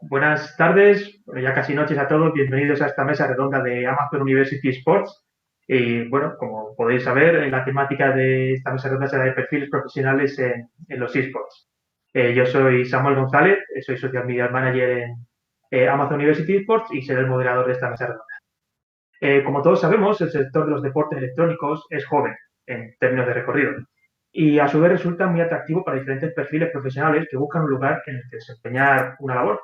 Buenas tardes, bueno, ya casi noches a todos. Bienvenidos a esta mesa redonda de Amazon University Sports. Y bueno, como podéis saber, la temática de esta mesa redonda será de perfiles profesionales en los esports. Yo soy Samuel González, soy Social Media Manager en Amazon University Sports y seré el moderador de esta mesa redonda. Como todos sabemos, el sector de los deportes electrónicos es joven en términos de recorrido y a su vez resulta muy atractivo para diferentes perfiles profesionales que buscan un lugar en el que desempeñar una labor.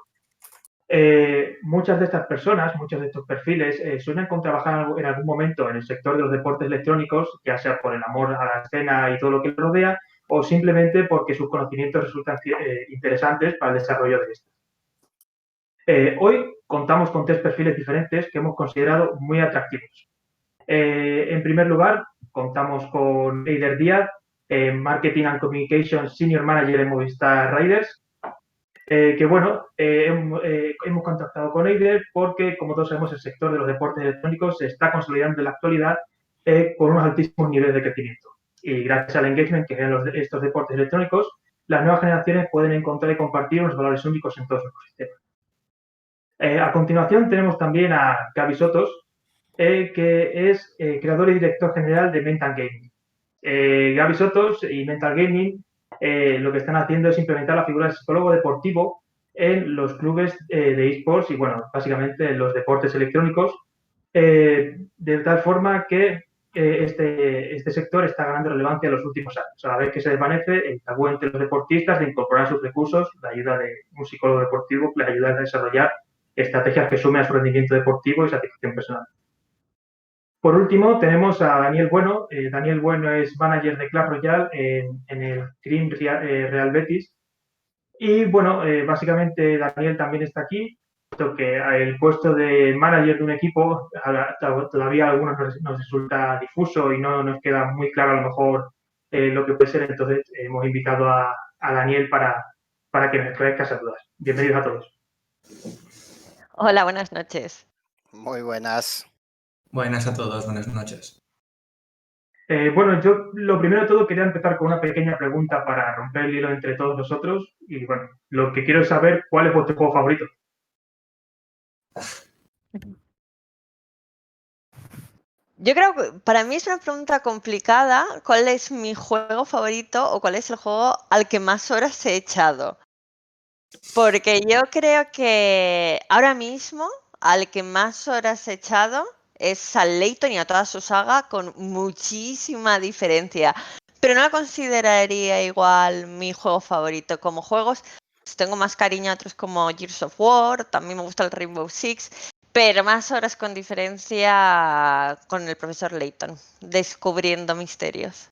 Muchas de estas personas, muchos de estos perfiles, sueñan con trabajar en algún momento en el sector de los deportes electrónicos, ya sea por el amor a la escena y todo lo que le rodea, o simplemente porque sus conocimientos resultan interesantes para el desarrollo de esto. Hoy contamos con tres perfiles diferentes que hemos considerado muy atractivos. En primer lugar, contamos con Eider Díaz, Marketing and Communication Senior Manager en Movistar Riders, que bueno, hemos contactado con Eider porque, como todos sabemos, el sector de los deportes electrónicos se está consolidando en la actualidad con unos altísimos niveles de crecimiento. Y gracias al engagement que generan estos deportes electrónicos, las nuevas generaciones pueden encontrar y compartir unos valores únicos en todo su ecosistema. A continuación tenemos también a Gaby Sotos, que es creador y director general de Mental Gaming. Gaby Sotos y Mental Gaming lo que están haciendo es implementar la figura del psicólogo deportivo en los clubes de esports y, bueno, básicamente en los deportes electrónicos, de tal forma que este sector está ganando relevancia en los últimos años. A la vez que se desvanece el tabú entre los deportistas de incorporar sus recursos, la ayuda de un psicólogo deportivo que les ayuda a desarrollar estrategias que sumen a su rendimiento deportivo y satisfacción personal. Por último, tenemos a Daniel Bueno. Daniel Bueno es manager de Clash Royale en el Cream Real Betis. Y bueno, básicamente Daniel también está aquí, puesto que el puesto de manager de un equipo todavía a algunos nos resulta difuso y no nos queda muy claro a lo mejor lo que puede ser. Entonces hemos invitado a Daniel para que nos esclarezca esas dudas. Bienvenidos a todos. Hola, buenas noches. Muy buenas. Buenas a todos, buenas noches. Bueno, yo lo primero de todo quería empezar con una pequeña pregunta para romper el hilo entre todos nosotros. Y bueno, lo que quiero es saber cuál es vuestro juego favorito. Yo creo que para mí es una pregunta complicada. ¿Cuál es mi juego favorito o cuál es el juego al que más horas he echado? Porque yo creo que ahora mismo al que más horas he echado es al Layton y a toda su saga con muchísima diferencia. Pero no la consideraría igual mi juego favorito. Como juegos, pues tengo más cariño a otros como Gears of War, también me gusta el Rainbow Six, pero más horas con diferencia con el profesor Layton, descubriendo misterios.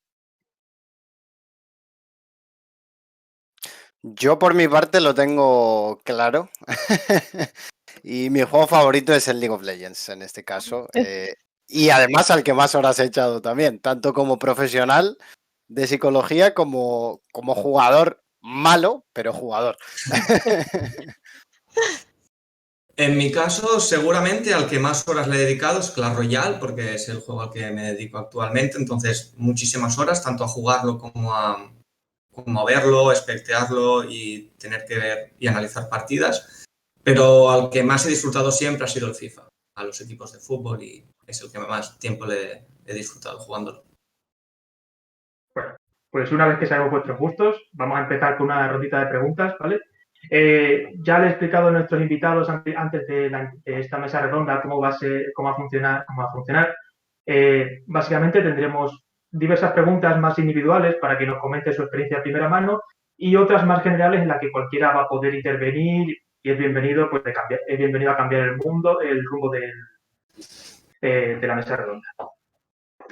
Yo por mi parte lo tengo claro. Y mi juego favorito es el League of Legends en este caso. Y además al que más horas he echado también, tanto como profesional de psicología como jugador malo, pero jugador. En mi caso, seguramente al que más horas le he dedicado es Clash Royale, porque es el juego al que me dedico actualmente. Entonces, muchísimas horas, tanto a jugarlo como a verlo, espectearlo y tener que ver y analizar partidas. Pero al que más he disfrutado siempre ha sido el FIFA, a los equipos de fútbol, y es el que más tiempo le he disfrutado jugándolo. Bueno, pues una vez que sabemos vuestros gustos, vamos a empezar con una rondita de preguntas, ¿vale? Ya le he explicado a nuestros invitados antes de esta mesa redonda cómo va a funcionar. Básicamente tendremos diversas preguntas más individuales para que nos comente su experiencia de primera mano y otras más generales en las que cualquiera va a poder intervenir y es bienvenido, pues, es bienvenido a cambiar el rumbo de la mesa redonda.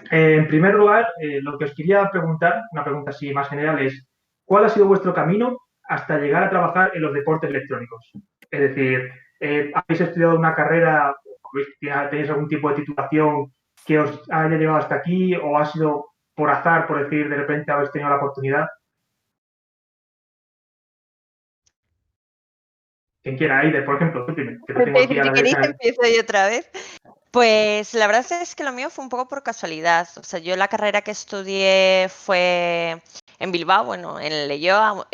En primer lugar, lo que os quería preguntar, una pregunta así más general, es ¿cuál ha sido vuestro camino hasta llegar a trabajar en los deportes electrónicos? Es decir, ¿habéis estudiado una carrera, tenéis algún tipo de titulación que os haya llevado hasta aquí o ha sido por azar, por decir, de repente habéis tenido la oportunidad? Quien quiera, Aider, por ejemplo, tú primero, que te tengo aquí a la Si queréis, derecha. empiezo yo otra vez. Pues la verdad es que lo mío fue un poco por casualidad. O sea, yo la carrera que estudié fue en Bilbao, bueno, en Leioa,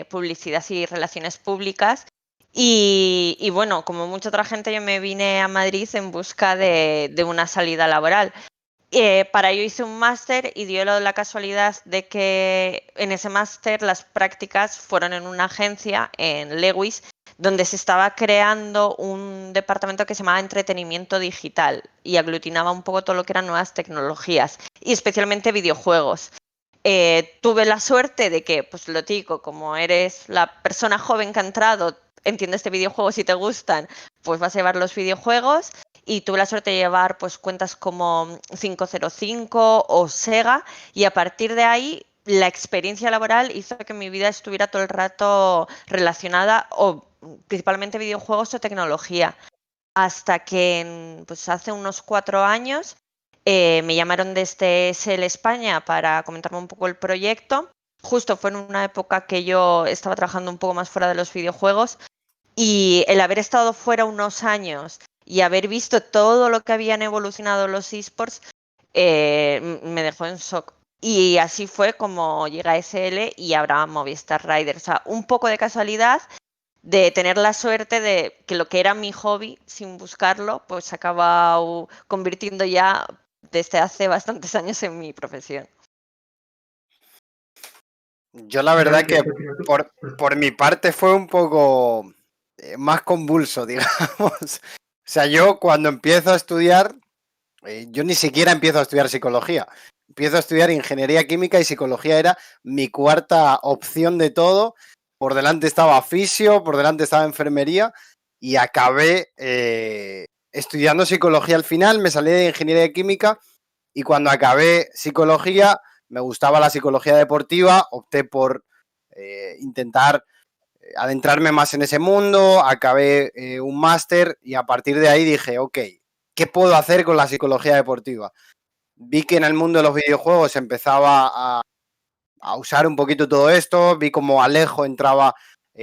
Publicidad y Relaciones Públicas. Y bueno, como mucha otra gente, yo me vine a Madrid en busca de una salida laboral. Para ello hice un máster y dio la casualidad de que en ese máster las prácticas fueron en una agencia, en Lewis, donde se estaba creando un departamento que se llamaba entretenimiento digital y aglutinaba un poco todo lo que eran nuevas tecnologías y especialmente videojuegos. Tuve la suerte de que, pues lo digo, como eres la persona joven que ha entrado, entiendes de videojuegos y te gustan, pues vas a llevar los videojuegos. Y tuve la suerte de llevar pues cuentas como 505 o Sega, y a partir de ahí la experiencia laboral hizo que mi vida estuviera todo el rato relacionada o principalmente videojuegos o tecnología. Hasta que pues hace unos 4 años me llamaron desde SL España para comentarme un poco el proyecto. Justo fue en una época que yo estaba trabajando un poco más fuera de los videojuegos, y el haber estado fuera unos años y haber visto todo lo que habían evolucionado los esports me dejó en shock. Y así fue como llega SL y ahora Movistar Riders. O sea, un poco de casualidad de tener la suerte de que lo que era mi hobby, sin buscarlo, pues se acaba convirtiendo ya desde hace bastantes años en mi profesión. Yo la verdad que por mi parte fue un poco más convulso, digamos. O sea, yo cuando empiezo a estudiar, yo ni siquiera empiezo a estudiar psicología. Empiezo a estudiar ingeniería química y psicología era mi cuarta opción de todo. Por delante estaba fisio, por delante estaba enfermería y acabé estudiando psicología al final. Me salí de ingeniería química y cuando acabé psicología me gustaba la psicología deportiva, opté por intentar adentrarme más en ese mundo, acabé un máster y a partir de ahí dije, ok, ¿qué puedo hacer con la psicología deportiva? Vi que en el mundo de los videojuegos empezaba a usar un poquito todo esto, vi como Alejo entraba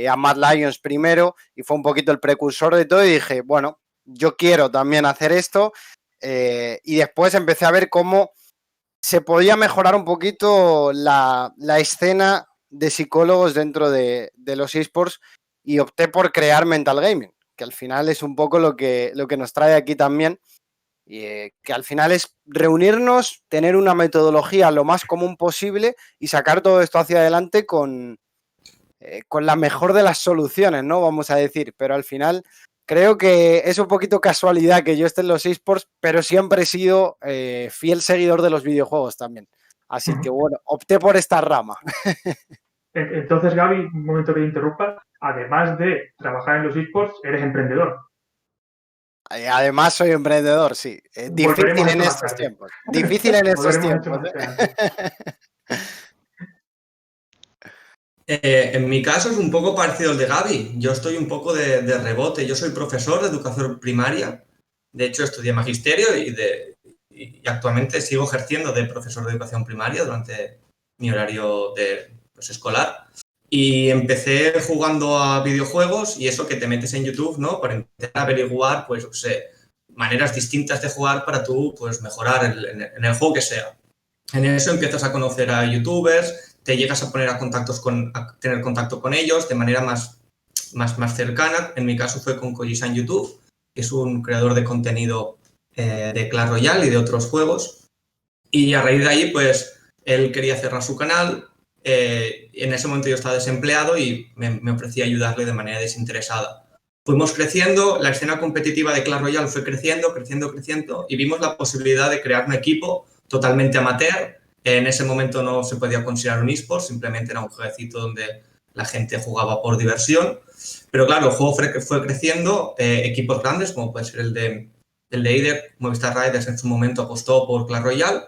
a Mad Lions primero y fue un poquito el precursor de todo y dije, bueno, yo quiero también hacer esto y después empecé a ver cómo se podía mejorar un poquito la escena de psicólogos dentro de los esports y opté por crear Mental Gaming, que al final es un poco lo que nos trae aquí también, y que al final es reunirnos, tener una metodología lo más común posible y sacar todo esto hacia adelante con la mejor de las soluciones, ¿no? Vamos a decir, pero al final creo que es un poquito casualidad que yo esté en los esports, pero siempre he sido fiel seguidor de los videojuegos también. Así que bueno, opté por esta rama. Entonces, Gaby, un momento que te interrumpa, además de trabajar en los esports, eres emprendedor. Además soy emprendedor, sí. Volveremos Difícil a en esto más estos tarde. tiempos. Difícil en estos Volveremos a esto tiempos. más adelante. En mi caso es un poco parecido al de Gaby. Yo estoy un poco de rebote. Yo soy profesor de educación primaria. De hecho, estudié magisterio y actualmente sigo ejerciendo de profesor de educación primaria durante mi horario pues, escolar. Y empecé jugando a videojuegos y eso que te metes en YouTube, ¿no? Para intentar averiguar, pues, no sé, maneras distintas de jugar para tú, pues, mejorar en el juego que sea. En eso empiezas a conocer a youtubers, te llegas a poner a tener contacto con ellos de manera más cercana. En mi caso fue con Koji-san YouTube, que es un creador de contenido de Clash Royale y de otros juegos. Y a raíz de ahí, pues, él quería cerrar su canal. En ese momento yo estaba desempleado y me ofrecí ayudarle de manera desinteresada. Fuimos creciendo, la escena competitiva de Clash Royale fue creciendo, creciendo, creciendo y vimos la posibilidad de crear un equipo totalmente amateur. En ese momento no se podía considerar un eSport, simplemente era un jueguecito donde la gente jugaba por diversión. Pero claro, el juego fue creciendo, equipos grandes como puede ser el de Eider, Movistar Riders en su momento apostó por Clash Royale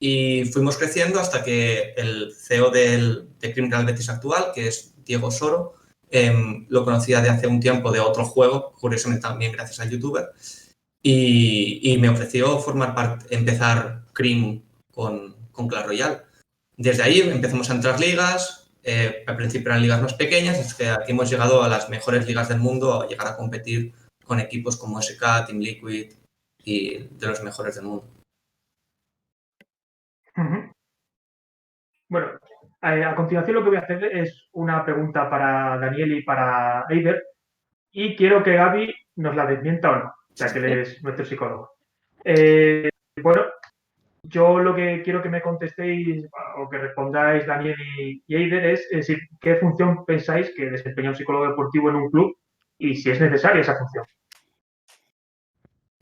y fuimos creciendo hasta que el CEO de Criminal Betis actual, que es Diego Soro, lo conocía de hace un tiempo de otro juego, curiosamente también gracias al youtuber, y me ofreció empezar Crim con Clash Royale. Desde ahí empezamos a entrar ligas, al principio eran ligas más pequeñas, es que aquí hemos llegado a las mejores ligas del mundo, a llegar a competir con equipos como SK, Team Liquid y de los mejores del mundo. Bueno, a continuación lo que voy a hacer es una pregunta para Daniel y para Eider. y quiero que Gaby nos la desmienta o no, ya que él es nuestro psicólogo. Bueno, yo lo que quiero que me contestéis o que respondáis Daniel y Eider es decir, ¿qué función pensáis que desempeña un psicólogo deportivo en un club y si es necesaria esa función?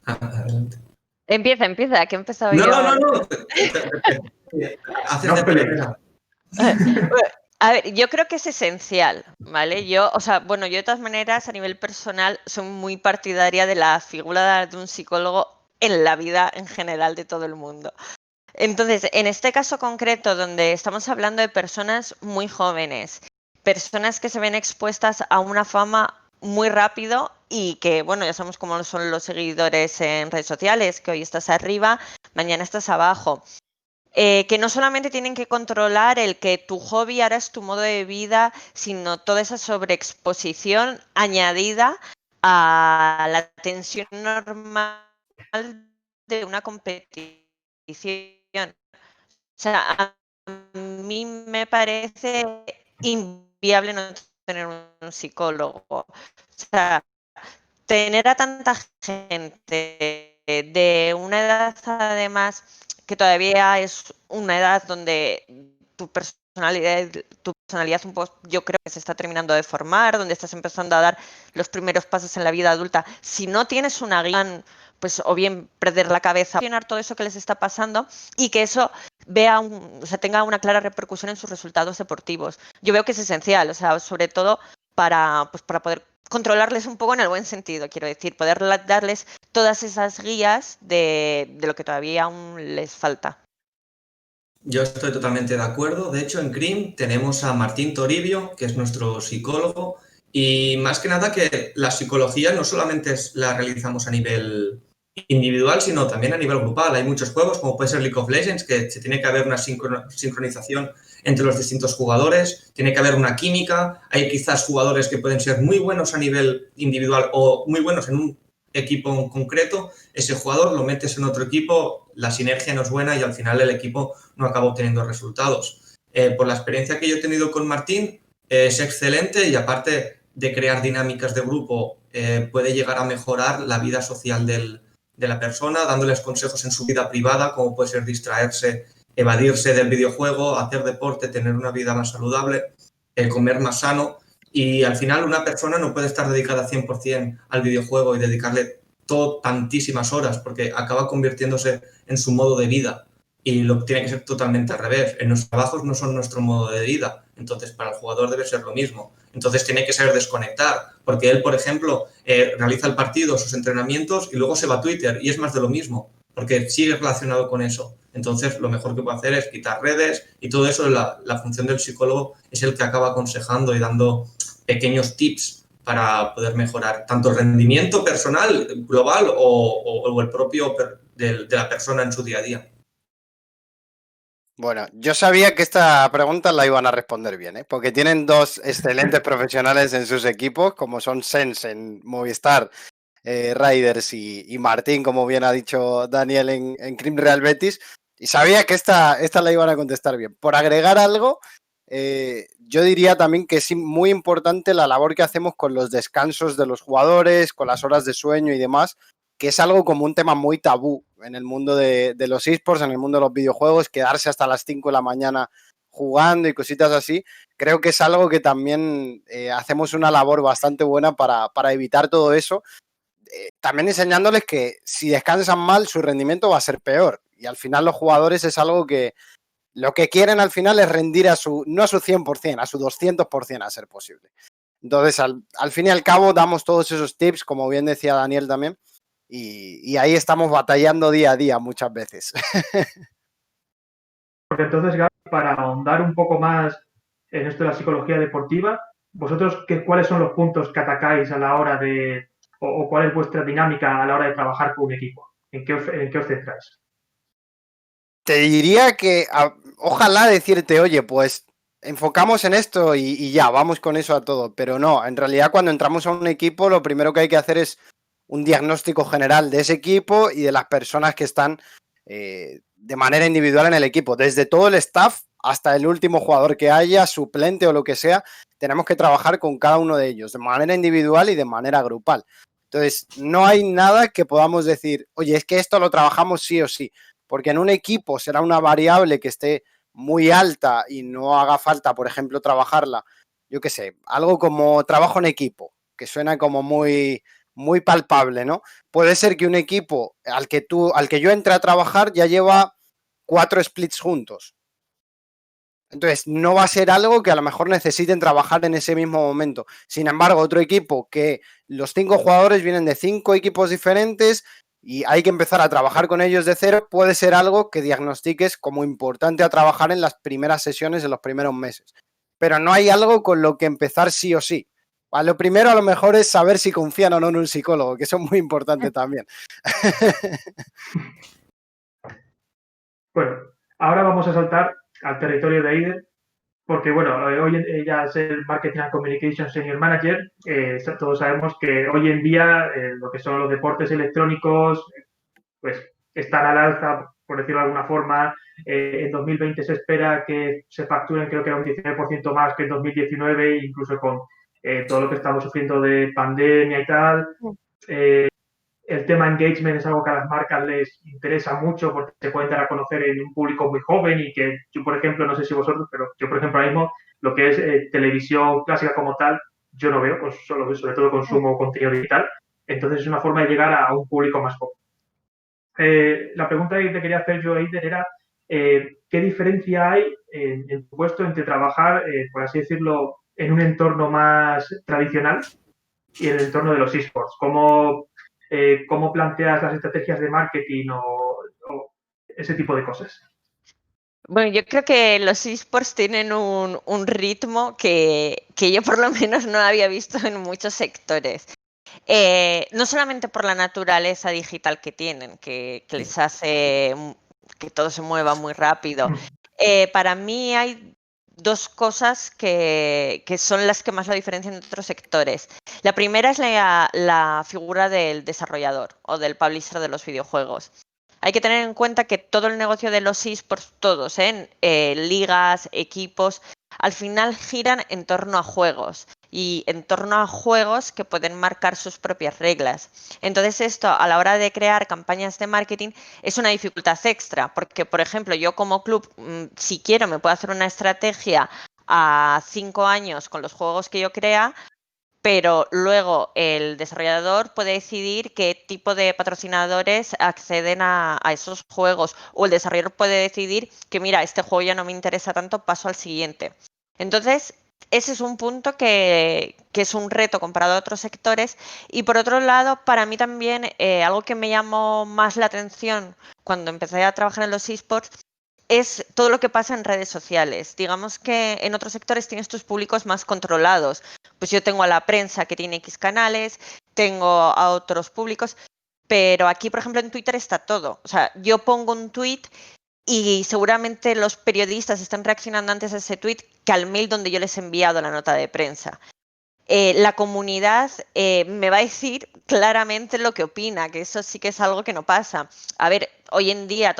Adelante. Empieza, que he empezado No, yo. no. Haces No de os peleéis. primera. A ver, yo creo que es esencial, ¿vale? Yo, o sea, bueno, yo de todas maneras a nivel personal soy muy partidaria de la figura de un psicólogo en la vida en general de todo el mundo. Entonces, en este caso concreto, donde estamos hablando de personas muy jóvenes, personas que se ven expuestas a una fama muy rápido y que, bueno, ya sabemos cómo son los seguidores en redes sociales, que hoy estás arriba, mañana estás abajo. Que no solamente tienen que controlar el que tu hobby ahora es tu modo de vida, sino toda esa sobreexposición añadida a la tensión normal de una competición. O sea, a mí me parece inviable no tener un psicólogo. O sea, tener a tanta gente de una edad además que todavía es una edad donde tu personalidad un poco, yo creo que se está terminando de formar, donde estás empezando a dar los primeros pasos en la vida adulta. Si no tienes una guía, pues o bien perder la cabeza, todo eso que les está pasando y que eso o sea, tenga una clara repercusión en sus resultados deportivos. Yo veo que es esencial, o sea, sobre todo para poder controlarles un poco en el buen sentido, quiero decir, poder darles todas esas guías de lo que todavía aún les falta. Yo estoy totalmente de acuerdo. De hecho, en CRIM tenemos a Martín Toribio, que es nuestro psicólogo, y más que nada que la psicología no solamente la realizamos a nivel individual, sino también a nivel grupal. Hay muchos juegos, como puede ser League of Legends, que se tiene que haber una sincronización entre los distintos jugadores, tiene que haber una química, hay quizás jugadores que pueden ser muy buenos a nivel individual o muy buenos en un equipo en concreto, ese jugador lo metes en otro equipo, la sinergia no es buena y al final el equipo no acaba obteniendo resultados. Por la experiencia que yo he tenido con Martín, es excelente y aparte de crear dinámicas de grupo, puede llegar a mejorar la vida social de la persona, dándoles consejos en su vida privada, como puede ser distraerse, evadirse del videojuego, hacer deporte, tener una vida más saludable, comer más sano. Y al final una persona no puede estar dedicada 100% al videojuego y dedicarle tantísimas horas porque acaba convirtiéndose en su modo de vida y lo tiene que ser totalmente al revés. En los trabajos no son nuestro modo de vida, entonces para el jugador debe ser lo mismo. Entonces tiene que saber desconectar, porque él, por ejemplo, realiza el partido, sus entrenamientos y luego se va a Twitter y es más de lo mismo, porque sigue relacionado con eso. Entonces lo mejor que puede hacer es quitar redes y todo eso, la función del psicólogo es el que acaba aconsejando y dando pequeños tips para poder mejorar tanto el rendimiento personal, global o el propio de la persona en su día a día. Bueno, yo sabía que esta pregunta la iban a responder bien, ¿eh? Porque tienen dos excelentes profesionales en sus equipos, como son Sens en Movistar, Riders y Martín, como bien ha dicho Daniel en CRIM Real Betis, y sabía que esta la iban a contestar bien. Por agregar algo, yo diría también que es muy importante la labor que hacemos con los descansos de los jugadores, con las horas de sueño y demás, que es algo como un tema muy tabú en el mundo de los esports, en el mundo de los videojuegos, quedarse hasta las 5 de la mañana jugando y cositas así. Creo que es algo que también hacemos una labor bastante buena para evitar todo eso. También enseñándoles que si descansan mal, su rendimiento va a ser peor. Y al final los jugadores es algo que lo que quieren al final es rendir no a su 100%, a su 200% a ser posible. Entonces, al fin y al cabo, damos todos esos tips, como bien decía Daniel también, y ahí estamos batallando día a día muchas veces. Porque entonces, Gaby, para ahondar un poco más en esto de la psicología deportiva, ¿vosotros cuáles son los puntos que atacáis a la hora o cuál es vuestra dinámica a la hora de trabajar con un equipo? ¿En qué os centráis? Te diría que ojalá decirte, oye, pues enfocamos en esto y ya, vamos con eso a todo, pero no, en realidad cuando entramos a un equipo lo primero que hay que hacer es un diagnóstico general de ese equipo y de las personas que están de manera individual en el equipo, desde todo el staff hasta el último jugador que haya, suplente o lo que sea, tenemos que trabajar con cada uno de ellos, de manera individual y de manera grupal. Entonces, no hay nada que podamos decir, oye, es que esto lo trabajamos sí o sí, porque en un equipo será una variable que esté muy alta y no haga falta, por ejemplo, trabajarla, yo qué sé, algo como trabajo en equipo, que suena como muy palpable, ¿no? Puede ser que un equipo al que yo entre a trabajar ya lleva 4 splits juntos. Entonces, no va a ser algo que a lo mejor necesiten trabajar en ese mismo momento. Sin embargo, otro equipo que los 5 jugadores vienen de 5 equipos diferentes y hay que empezar a trabajar con ellos de cero, puede ser algo que diagnostiques como importante a trabajar en las primeras sesiones, en los primeros meses. Pero no hay algo con lo que empezar sí o sí. Lo primero a lo mejor es saber si confían o no en un psicólogo, que eso es muy importante también. Bueno, ahora vamos a saltar al territorio de Eider, porque bueno, hoy ella es el Marketing and Communication Senior Manager. Todos sabemos que hoy en día lo que son los deportes electrónicos, pues están al alza, por decirlo de alguna forma. En 2020 se espera que se facturen, creo que era un 19% más que en 2019, incluso con todo lo que estamos sufriendo de pandemia y tal. El tema engagement es algo que a las marcas les interesa mucho porque se pueden dar a conocer en un público muy joven y que yo, por ejemplo, no sé si vosotros, pero yo, por ejemplo, ahora mismo, lo que es televisión clásica como tal, yo no veo, pues sobre todo consumo contenido digital. Entonces es una forma de llegar a un público más joven. La pregunta que te quería hacer yo, Eider, era ¿qué diferencia hay en tu puesto entre trabajar, por así decirlo, en un entorno más tradicional y en el entorno de los esports? ¿Cómo planteas las estrategias de marketing o ese tipo de cosas? Bueno, yo creo que los esports tienen un ritmo que yo por lo menos no había visto en muchos sectores. No solamente por la naturaleza digital que tienen, que les hace que todo se mueva muy rápido. Para mí hay dos cosas que son las que más la diferencian de otros sectores. La primera es la figura del desarrollador o del publisher de los videojuegos. Hay que tener en cuenta que todo el negocio de los esports, todos, ligas, equipos, al final giran en torno a juegos y en torno a juegos que pueden marcar sus propias reglas. Entonces esto a la hora de crear campañas de marketing es una dificultad extra, porque por ejemplo yo como club, si quiero me puedo hacer una estrategia a 5 años con los juegos que yo crea, pero luego el desarrollador puede decidir qué tipo de patrocinadores acceden a esos juegos, o el desarrollador puede decidir que mira, este juego ya no me interesa tanto, paso al siguiente. Entonces, ese es un punto que es un reto comparado a otros sectores. Y por otro lado, para mí también algo que me llamó más la atención cuando empecé a trabajar en los esports es todo lo que pasa en redes sociales. Digamos que en otros sectores tienes tus públicos más controlados. Pues yo tengo a la prensa que tiene X canales, tengo a otros públicos, pero aquí, por ejemplo, en Twitter está todo. O sea, yo pongo un tweet y seguramente los periodistas están reaccionando antes a ese tweet que al mail donde yo les he enviado la nota de prensa. La comunidad me va a decir claramente lo que opina, que eso sí que es algo que no pasa. A ver, hoy en día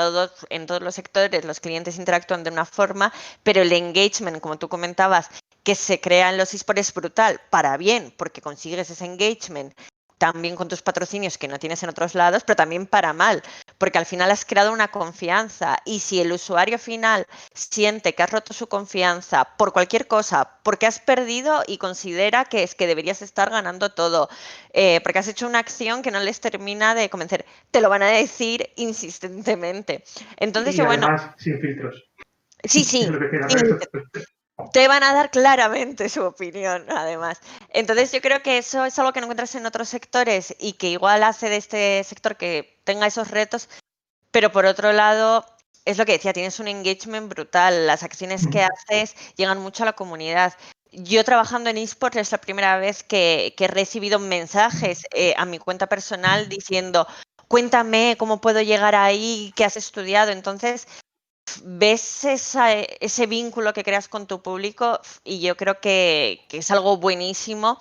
en todos los sectores los clientes interactúan de una forma, pero el engagement, como tú comentabas, que se crea en los esports es brutal, para bien, porque consigues ese engagement también con tus patrocinios que no tienes en otros lados, pero también para mal, porque al final has creado una confianza y si el usuario final siente que has roto su confianza por cualquier cosa, porque has perdido y considera que es que deberías estar ganando todo, porque has hecho una acción que no les termina de convencer, te lo van a decir insistentemente. Entonces, Y además, sin filtros. sí, Es lo que tiene sí, te van a dar claramente su opinión, además. Entonces, yo creo que eso es algo que no encuentras en otros sectores y que igual hace de este sector que tenga esos retos, pero por otro lado, es lo que decía, tienes un engagement brutal, las acciones que haces llegan mucho a la comunidad. Yo trabajando en eSports es la primera vez que he recibido mensajes a mi cuenta personal diciendo, cuéntame cómo puedo llegar ahí, qué has estudiado. Entonces, ves ese vínculo que creas con tu público y yo creo que es algo buenísimo.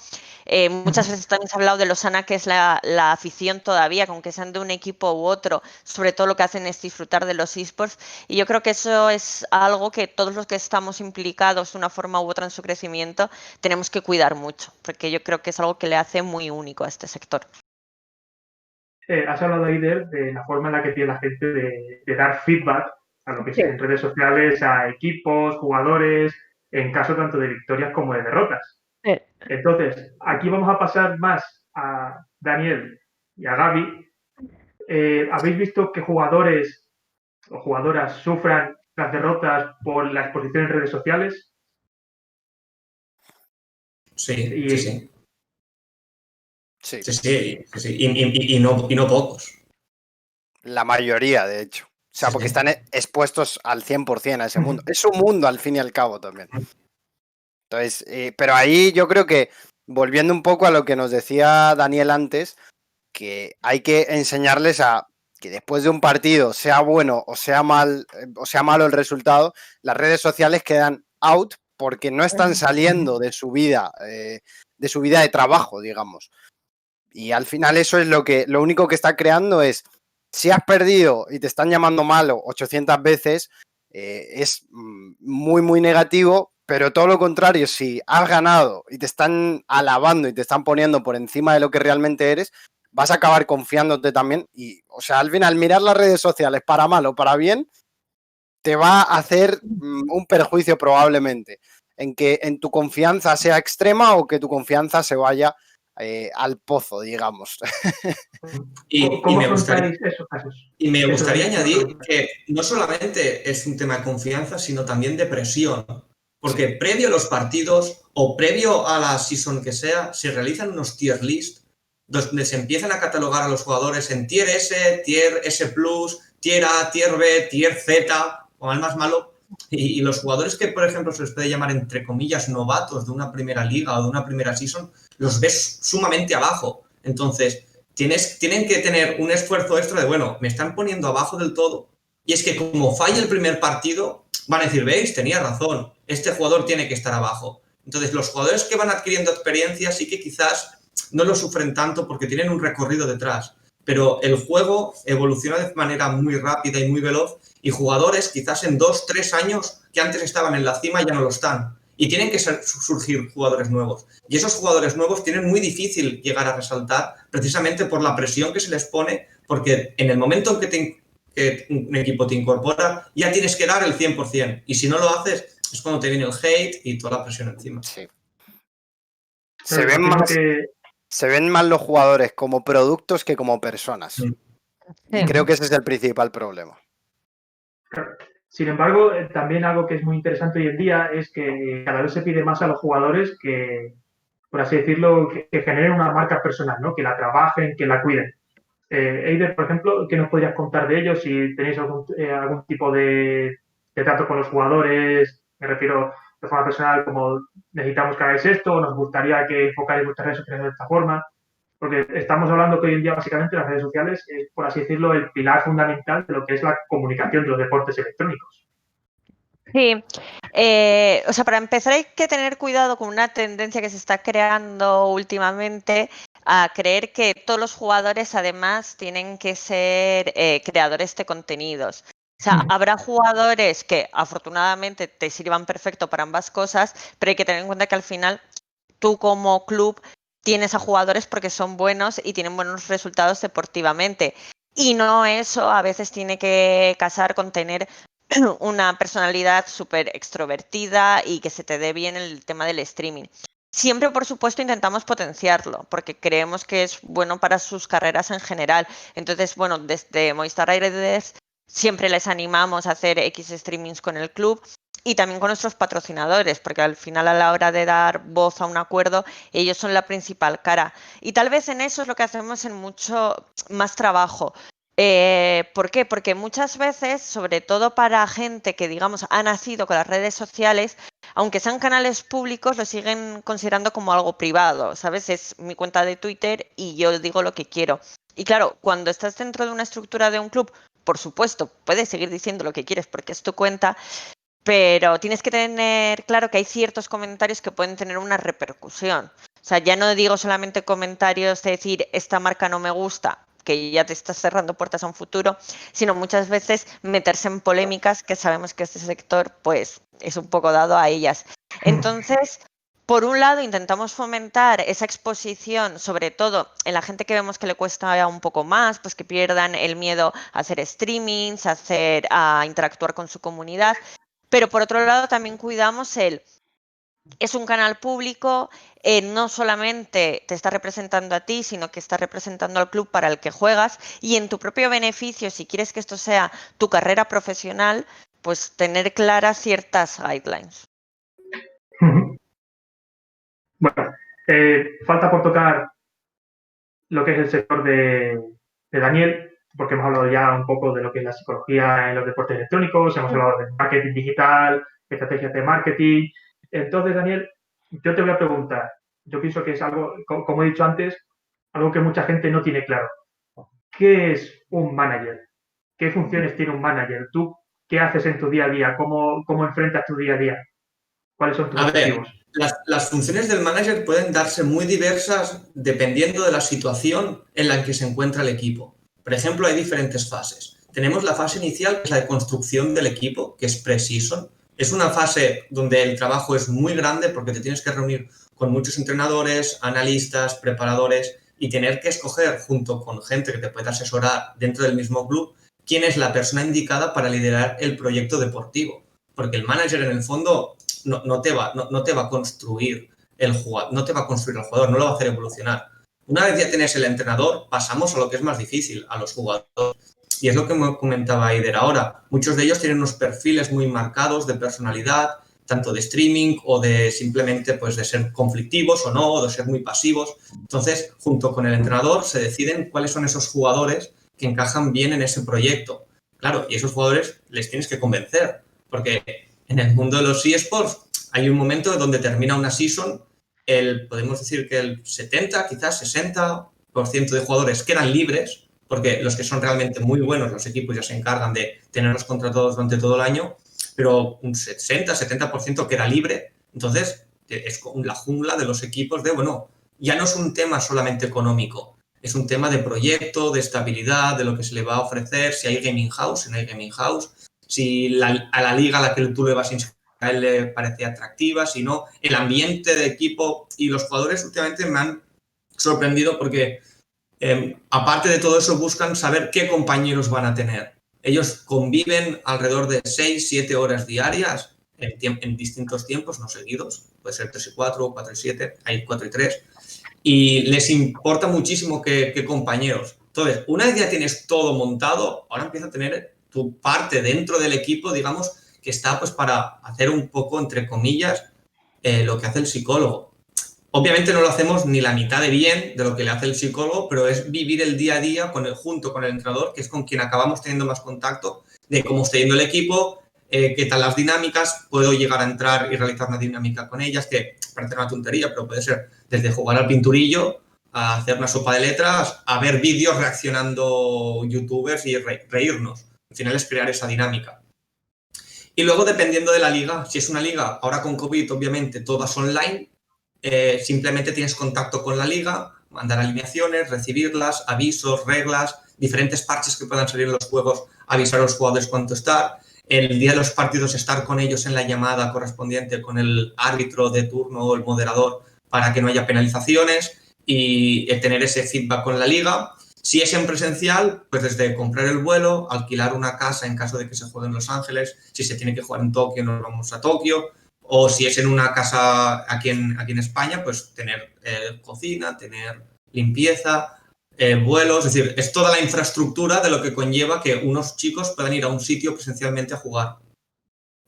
Muchas veces también se ha hablado de lo sana que es la afición todavía, que aunque sean de un equipo u otro, sobre todo lo que hacen es disfrutar de los esports. Y yo creo que eso es algo que todos los que estamos implicados de una forma u otra en su crecimiento tenemos que cuidar mucho, porque yo creo que es algo que le hace muy único a este sector. Has hablado, Eider, de la forma en la que tiene la gente de dar feedback a lo que Sí. es en redes sociales, a equipos, jugadores, en caso tanto de victorias como de derrotas. Sí. Entonces, aquí vamos a pasar más a Daniel y a Gaby. ¿Habéis visto que jugadores o jugadoras sufran las derrotas por la exposición en redes sociales? Sí, Y, sí, sí. Sí, Sí, sí, sí, sí. Y no pocos. la mayoría, de hecho. O sea, Sí, porque sí. están expuestos al 100% a ese mundo. Es un mundo, al fin y al cabo, también. Entonces, pero ahí yo creo que, volviendo un poco a lo que nos decía Daniel antes, que hay que enseñarles a que después de un partido, sea bueno o sea malo el resultado, las redes sociales quedan out porque no están saliendo de su vida de trabajo, digamos. Y al final eso es lo único que está creando es, si has perdido y te están llamando malo 800 veces, es muy, muy negativo, pero todo lo contrario, si has ganado y te están alabando y te están poniendo por encima de lo que realmente eres, vas a acabar confiándote también. Y, o sea, al final, mirar las redes sociales para mal o para bien, te va a hacer un perjuicio probablemente, en que en tu confianza sea extrema o que tu confianza se vaya al pozo, digamos. ¿Cómo afrontáis esos casos? Y me Eso gustaría te iba a añadir preguntar. que no solamente es un tema de confianza, sino también de presión. Porque Sí. previo a los partidos o previo a la season que sea, se realizan unos tier list donde se empiezan a catalogar a los jugadores en tier S, tier S+, tier A, tier B, tier Z, o al más malo. Y los jugadores que, por ejemplo, se les puede llamar, entre comillas, novatos de una primera liga o de una primera season, los ves sumamente abajo. Entonces, tienen que tener un esfuerzo extra de, bueno, me están poniendo abajo del todo. Y es que como falle el primer partido, van a decir, veis, tenía razón, este jugador tiene que estar abajo. Entonces, los jugadores que van adquiriendo experiencia sí que quizás no lo sufren tanto porque tienen un recorrido detrás. Pero el juego evoluciona de manera muy rápida y muy veloz y jugadores quizás en 2-3 años que antes estaban en la cima ya no lo están. Y tienen que surgir jugadores nuevos. Y esos jugadores nuevos tienen muy difícil llegar a resaltar precisamente por la presión que se les pone, porque en el momento en que un equipo te incorpora, ya tienes que dar el 100%. Y si no lo haces, es cuando te viene el hate y toda la presión encima. Sí. Pero imagino que Se ven más los jugadores como productos que como personas. Y creo que ese es el principal problema. Claro. Sin embargo, también algo que es muy interesante hoy en día es que cada vez se pide más a los jugadores que, por así decirlo, que generen una marca personal, ¿no? Que la trabajen, que la cuiden. Eider, por ejemplo, ¿qué nos podrías contar de ellos? Si tenéis algún tipo de trato con los jugadores, me refiero de forma personal, como necesitamos que hagáis esto, o nos gustaría que enfocáis vuestras redes sociales de esta forma. Porque estamos hablando que hoy en día, básicamente, las redes sociales es, por así decirlo, el pilar fundamental de lo que es la comunicación de los deportes electrónicos. Sí, o sea, para empezar hay que tener cuidado con una tendencia que se está creando últimamente a creer que todos los jugadores además tienen que ser creadores de contenidos. O sea, habrá jugadores que afortunadamente te sirvan perfecto para ambas cosas, pero hay que tener en cuenta que al final tú como club tienes a jugadores porque son buenos y tienen buenos resultados deportivamente. Y no eso a veces tiene que casar con tener una personalidad súper extrovertida y que se te dé bien el tema del streaming. Siempre, por supuesto, intentamos potenciarlo porque creemos que es bueno para sus carreras en general. Entonces, bueno, desde Movistar Aires siempre les animamos a hacer X streamings con el club y también con nuestros patrocinadores, porque al final a la hora de dar voz a un acuerdo, ellos son la principal cara. Y tal vez en eso es lo que hacemos en mucho más trabajo. ¿Por qué? Porque muchas veces, sobre todo para gente que, digamos, ha nacido con las redes sociales, aunque sean canales públicos, lo siguen considerando como algo privado, ¿sabes? Es mi cuenta de Twitter y yo digo lo que quiero. Y claro, cuando estás dentro de una estructura de un club por supuesto, puedes seguir diciendo lo que quieres porque es tu cuenta, pero tienes que tener claro que hay ciertos comentarios que pueden tener una repercusión. O sea, ya no digo solamente comentarios de decir, esta marca no me gusta, que ya te estás cerrando puertas a un futuro, sino muchas veces meterse en polémicas que sabemos que este sector pues es un poco dado a ellas. Entonces, por un lado, intentamos fomentar esa exposición, sobre todo en la gente que vemos que le cuesta un poco más, pues que pierdan el miedo a hacer streamings, a interactuar con su comunidad. Pero por otro lado, también cuidamos es un canal público, no solamente te está representando a ti, sino que está representando al club para el que juegas y en tu propio beneficio, si quieres que esto sea tu carrera profesional, pues tener claras ciertas guidelines. Bueno, falta por tocar lo que es el sector de Daniel, porque hemos hablado ya un poco de lo que es la psicología en los deportes electrónicos, hemos hablado de marketing digital, estrategias de marketing. Entonces, Daniel, yo te voy a preguntar, yo pienso que es algo, como he dicho antes, algo que mucha gente no tiene claro. ¿Qué es un manager? ¿Qué funciones tiene un manager? ¿Tú qué haces en tu día a día? ¿Cómo enfrentas tu día a día? ¿Cuáles son tus A ver, objetivos? las funciones del manager pueden darse muy diversas dependiendo de la situación en la que se encuentra el equipo. Por ejemplo, hay diferentes fases. Tenemos la fase inicial, que es la de construcción del equipo, que es pre-season. Es una fase donde el trabajo es muy grande porque te tienes que reunir con muchos entrenadores, analistas, preparadores y tener que escoger, junto con gente que te pueda asesorar dentro del mismo club, quién es la persona indicada para liderar el proyecto deportivo. Porque el manager, en el fondo, no te va a construir el jugador, no te va a construir el jugador, no lo va a hacer evolucionar. Una vez ya tienes el entrenador, pasamos a lo que es más difícil, a los jugadores. Y es lo que me comentaba Aider ahora. Muchos de ellos tienen unos perfiles muy marcados de personalidad, tanto de streaming o de simplemente pues, de ser conflictivos o no, o de ser muy pasivos. Entonces, junto con el entrenador, se deciden cuáles son esos jugadores que encajan bien en ese proyecto. Claro, y esos jugadores les tienes que convencer, porque en el mundo de los eSports hay un momento donde termina una season, podemos decir que el 70, quizás 60% de jugadores quedan libres, porque los que son realmente muy buenos, los equipos ya se encargan de tenerlos contratados durante todo el año, pero un 60-70% queda libre. Entonces, es la jungla de los equipos de, bueno, ya no es un tema solamente económico, es un tema de proyecto, de estabilidad, de lo que se le va a ofrecer, si hay gaming house, si no hay gaming house, si a la liga a la que tú le vas a inscribir a él le parece atractiva, si no, el ambiente de equipo y los jugadores últimamente me han sorprendido porque aparte de todo eso buscan saber qué compañeros van a tener. Ellos conviven alrededor de 6-7 horas diarias en distintos tiempos, no seguidos, puede ser 3 y 4, 4 y 7, hay 4 y 3, y les importa muchísimo qué compañeros. Entonces, una vez ya tienes todo montado, ahora empieza a tener tu parte dentro del equipo, digamos, que está pues para hacer un poco, entre comillas, lo que hace el psicólogo. Obviamente no lo hacemos ni la mitad de bien de lo que le hace el psicólogo, pero es vivir el día a día junto con el entrenador, que es con quien acabamos teniendo más contacto de cómo está yendo el equipo, qué tal las dinámicas, puedo llegar a entrar y realizar una dinámica con ellas, que parece una tontería, pero puede ser desde jugar al pinturillo a hacer una sopa de letras, a ver vídeos reaccionando youtubers y reírnos. Al final es crear esa dinámica. Y luego, dependiendo de la liga, si es una liga, ahora con COVID, obviamente, todas online, simplemente tienes contacto con la liga, mandar alineaciones, recibirlas, avisos, reglas, diferentes parches que puedan salir en los juegos, avisar a los jugadores cuánto estar, el día de los partidos estar con ellos en la llamada correspondiente con el árbitro de turno o el moderador para que no haya penalizaciones y tener ese feedback con la liga. Si es en presencial, pues desde comprar el vuelo, alquilar una casa en caso de que se juegue en Los Ángeles, si se tiene que jugar en Tokio, nos vamos a Tokio, o si es en una casa aquí en España, pues tener cocina, tener limpieza, vuelos, es decir, es toda la infraestructura de lo que conlleva que unos chicos puedan ir a un sitio presencialmente a jugar.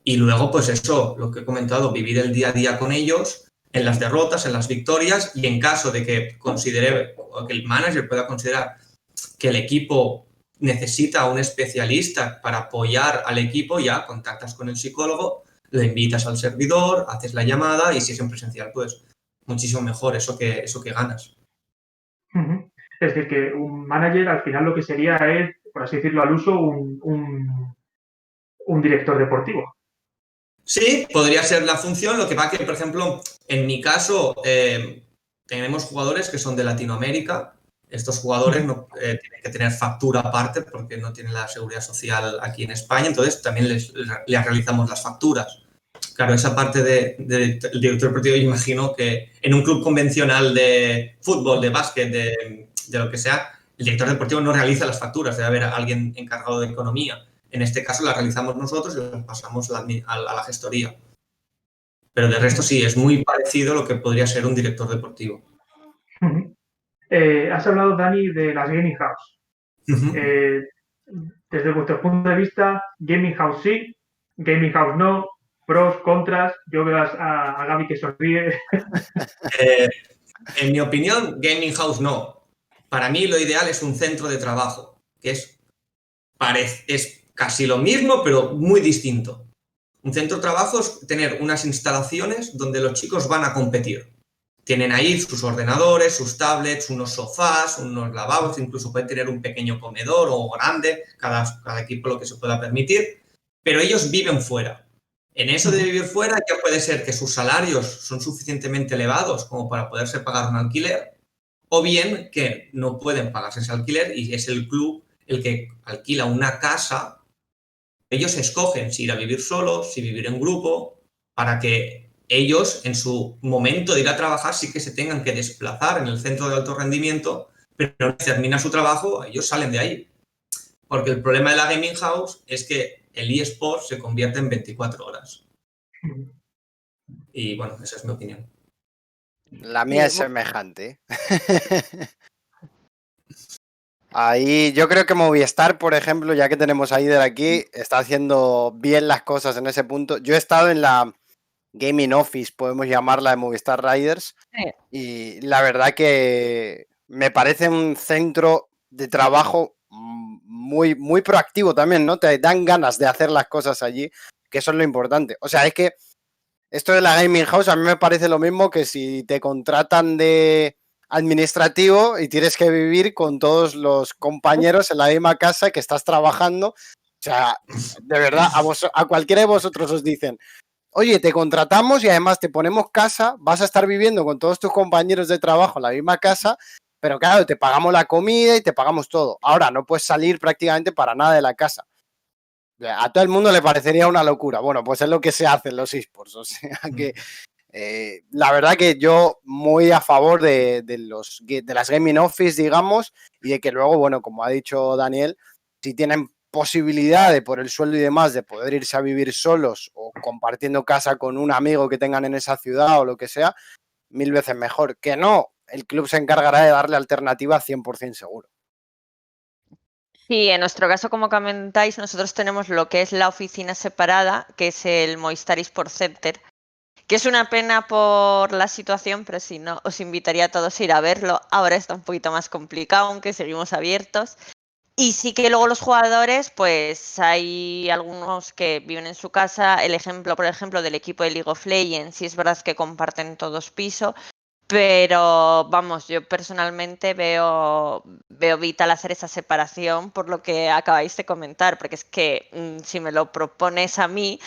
Y luego, pues eso, lo que he comentado, vivir el día a día con ellos, en las derrotas, en las victorias, y en caso de que considere, o que el manager pueda considerar que el equipo necesita un especialista para apoyar al equipo, ya contactas con el psicólogo, lo invitas al servidor, haces la llamada y si es en presencial, pues muchísimo mejor eso que ganas. Es decir, que un manager al final lo que sería es por así decirlo, al uso un director deportivo. Sí, podría ser la función. Lo que pasa que, por ejemplo, en mi caso, tenemos jugadores que son de Latinoamérica. Estos jugadores no tienen que tener factura aparte porque no tienen la seguridad social aquí en España. Entonces, también les realizamos las facturas. Claro, esa parte del director deportivo, yo imagino que en un club convencional de fútbol, de básquet, de lo que sea, el director deportivo no realiza las facturas. Debe haber alguien encargado de economía. En este caso las realizamos nosotros y las pasamos a la gestoría. Pero de resto sí, es muy parecido a lo que podría ser un director deportivo. Has hablado, Dani, de las gaming house. Desde vuestro punto de vista, gaming house sí, gaming house no, pros, contras. Yo veo a Gaby que sonríe. En mi opinión, gaming house no. Para mí lo ideal es un centro de trabajo, que es casi lo mismo, pero muy distinto. Un centro de trabajo es tener unas instalaciones donde los chicos van a competir. Tienen ahí sus ordenadores, sus tablets, unos sofás, unos lavabos, incluso pueden tener un pequeño comedor o grande, cada equipo lo que se pueda permitir, pero ellos viven fuera. En eso de vivir fuera ya puede ser que sus salarios son suficientemente elevados como para poderse pagar un alquiler, o bien que no pueden pagarse ese alquiler y es el club el que alquila una casa. Ellos escogen si ir a vivir solos, si vivir en grupo, para que ellos en su momento de ir a trabajar sí que se tengan que desplazar en el centro de alto rendimiento, pero una vez termina su trabajo, ellos salen de ahí. Porque el problema de la gaming house es que el eSport se convierte en 24 horas. Y bueno, esa es mi opinión. La mía es semejante. Ahí yo creo que Movistar, por ejemplo, ya que tenemos a Eider aquí, está haciendo bien las cosas en ese punto. Yo he estado en la Gaming Office, podemos llamarla, de Movistar Riders, y la verdad que me parece un centro de trabajo muy, muy proactivo también, ¿no? Te dan ganas de hacer las cosas allí, que eso es lo importante. O sea, es que esto de la Gaming House a mí me parece lo mismo que si te contratan de administrativo y tienes que vivir con todos los compañeros en la misma casa que estás trabajando. O sea, de verdad, a cualquiera de vosotros os dicen, oye, te contratamos y además te ponemos casa, vas a estar viviendo con todos tus compañeros de trabajo en la misma casa, pero claro, te pagamos la comida y te pagamos todo. Ahora no puedes salir prácticamente para nada de la casa. A todo el mundo le parecería una locura. Bueno, pues es lo que se hace en los esports. O sea que la verdad que yo muy a favor de las gaming office, digamos, y de que luego, bueno, como ha dicho Daniel, si tienen posibilidad de, por el sueldo y demás, de poder irse a vivir solos o compartiendo casa con un amigo que tengan en esa ciudad o lo que sea, 1000 veces mejor. Que no, el club se encargará de darle alternativa 100% seguro. Sí, en nuestro caso, como comentáis, nosotros tenemos lo que es la oficina separada, que es el Movistar Esports Center, que es una pena por la situación, pero si no, os invitaría a todos a ir a verlo. Ahora está un poquito más complicado, aunque seguimos abiertos. Y sí que luego los jugadores, pues hay algunos que viven en su casa. El ejemplo, por ejemplo, del equipo de League of Legends, sí es verdad que comparten todos piso, pero vamos, yo personalmente veo vital hacer esa separación por lo que acabáis de comentar, porque es que si me lo propones a mí,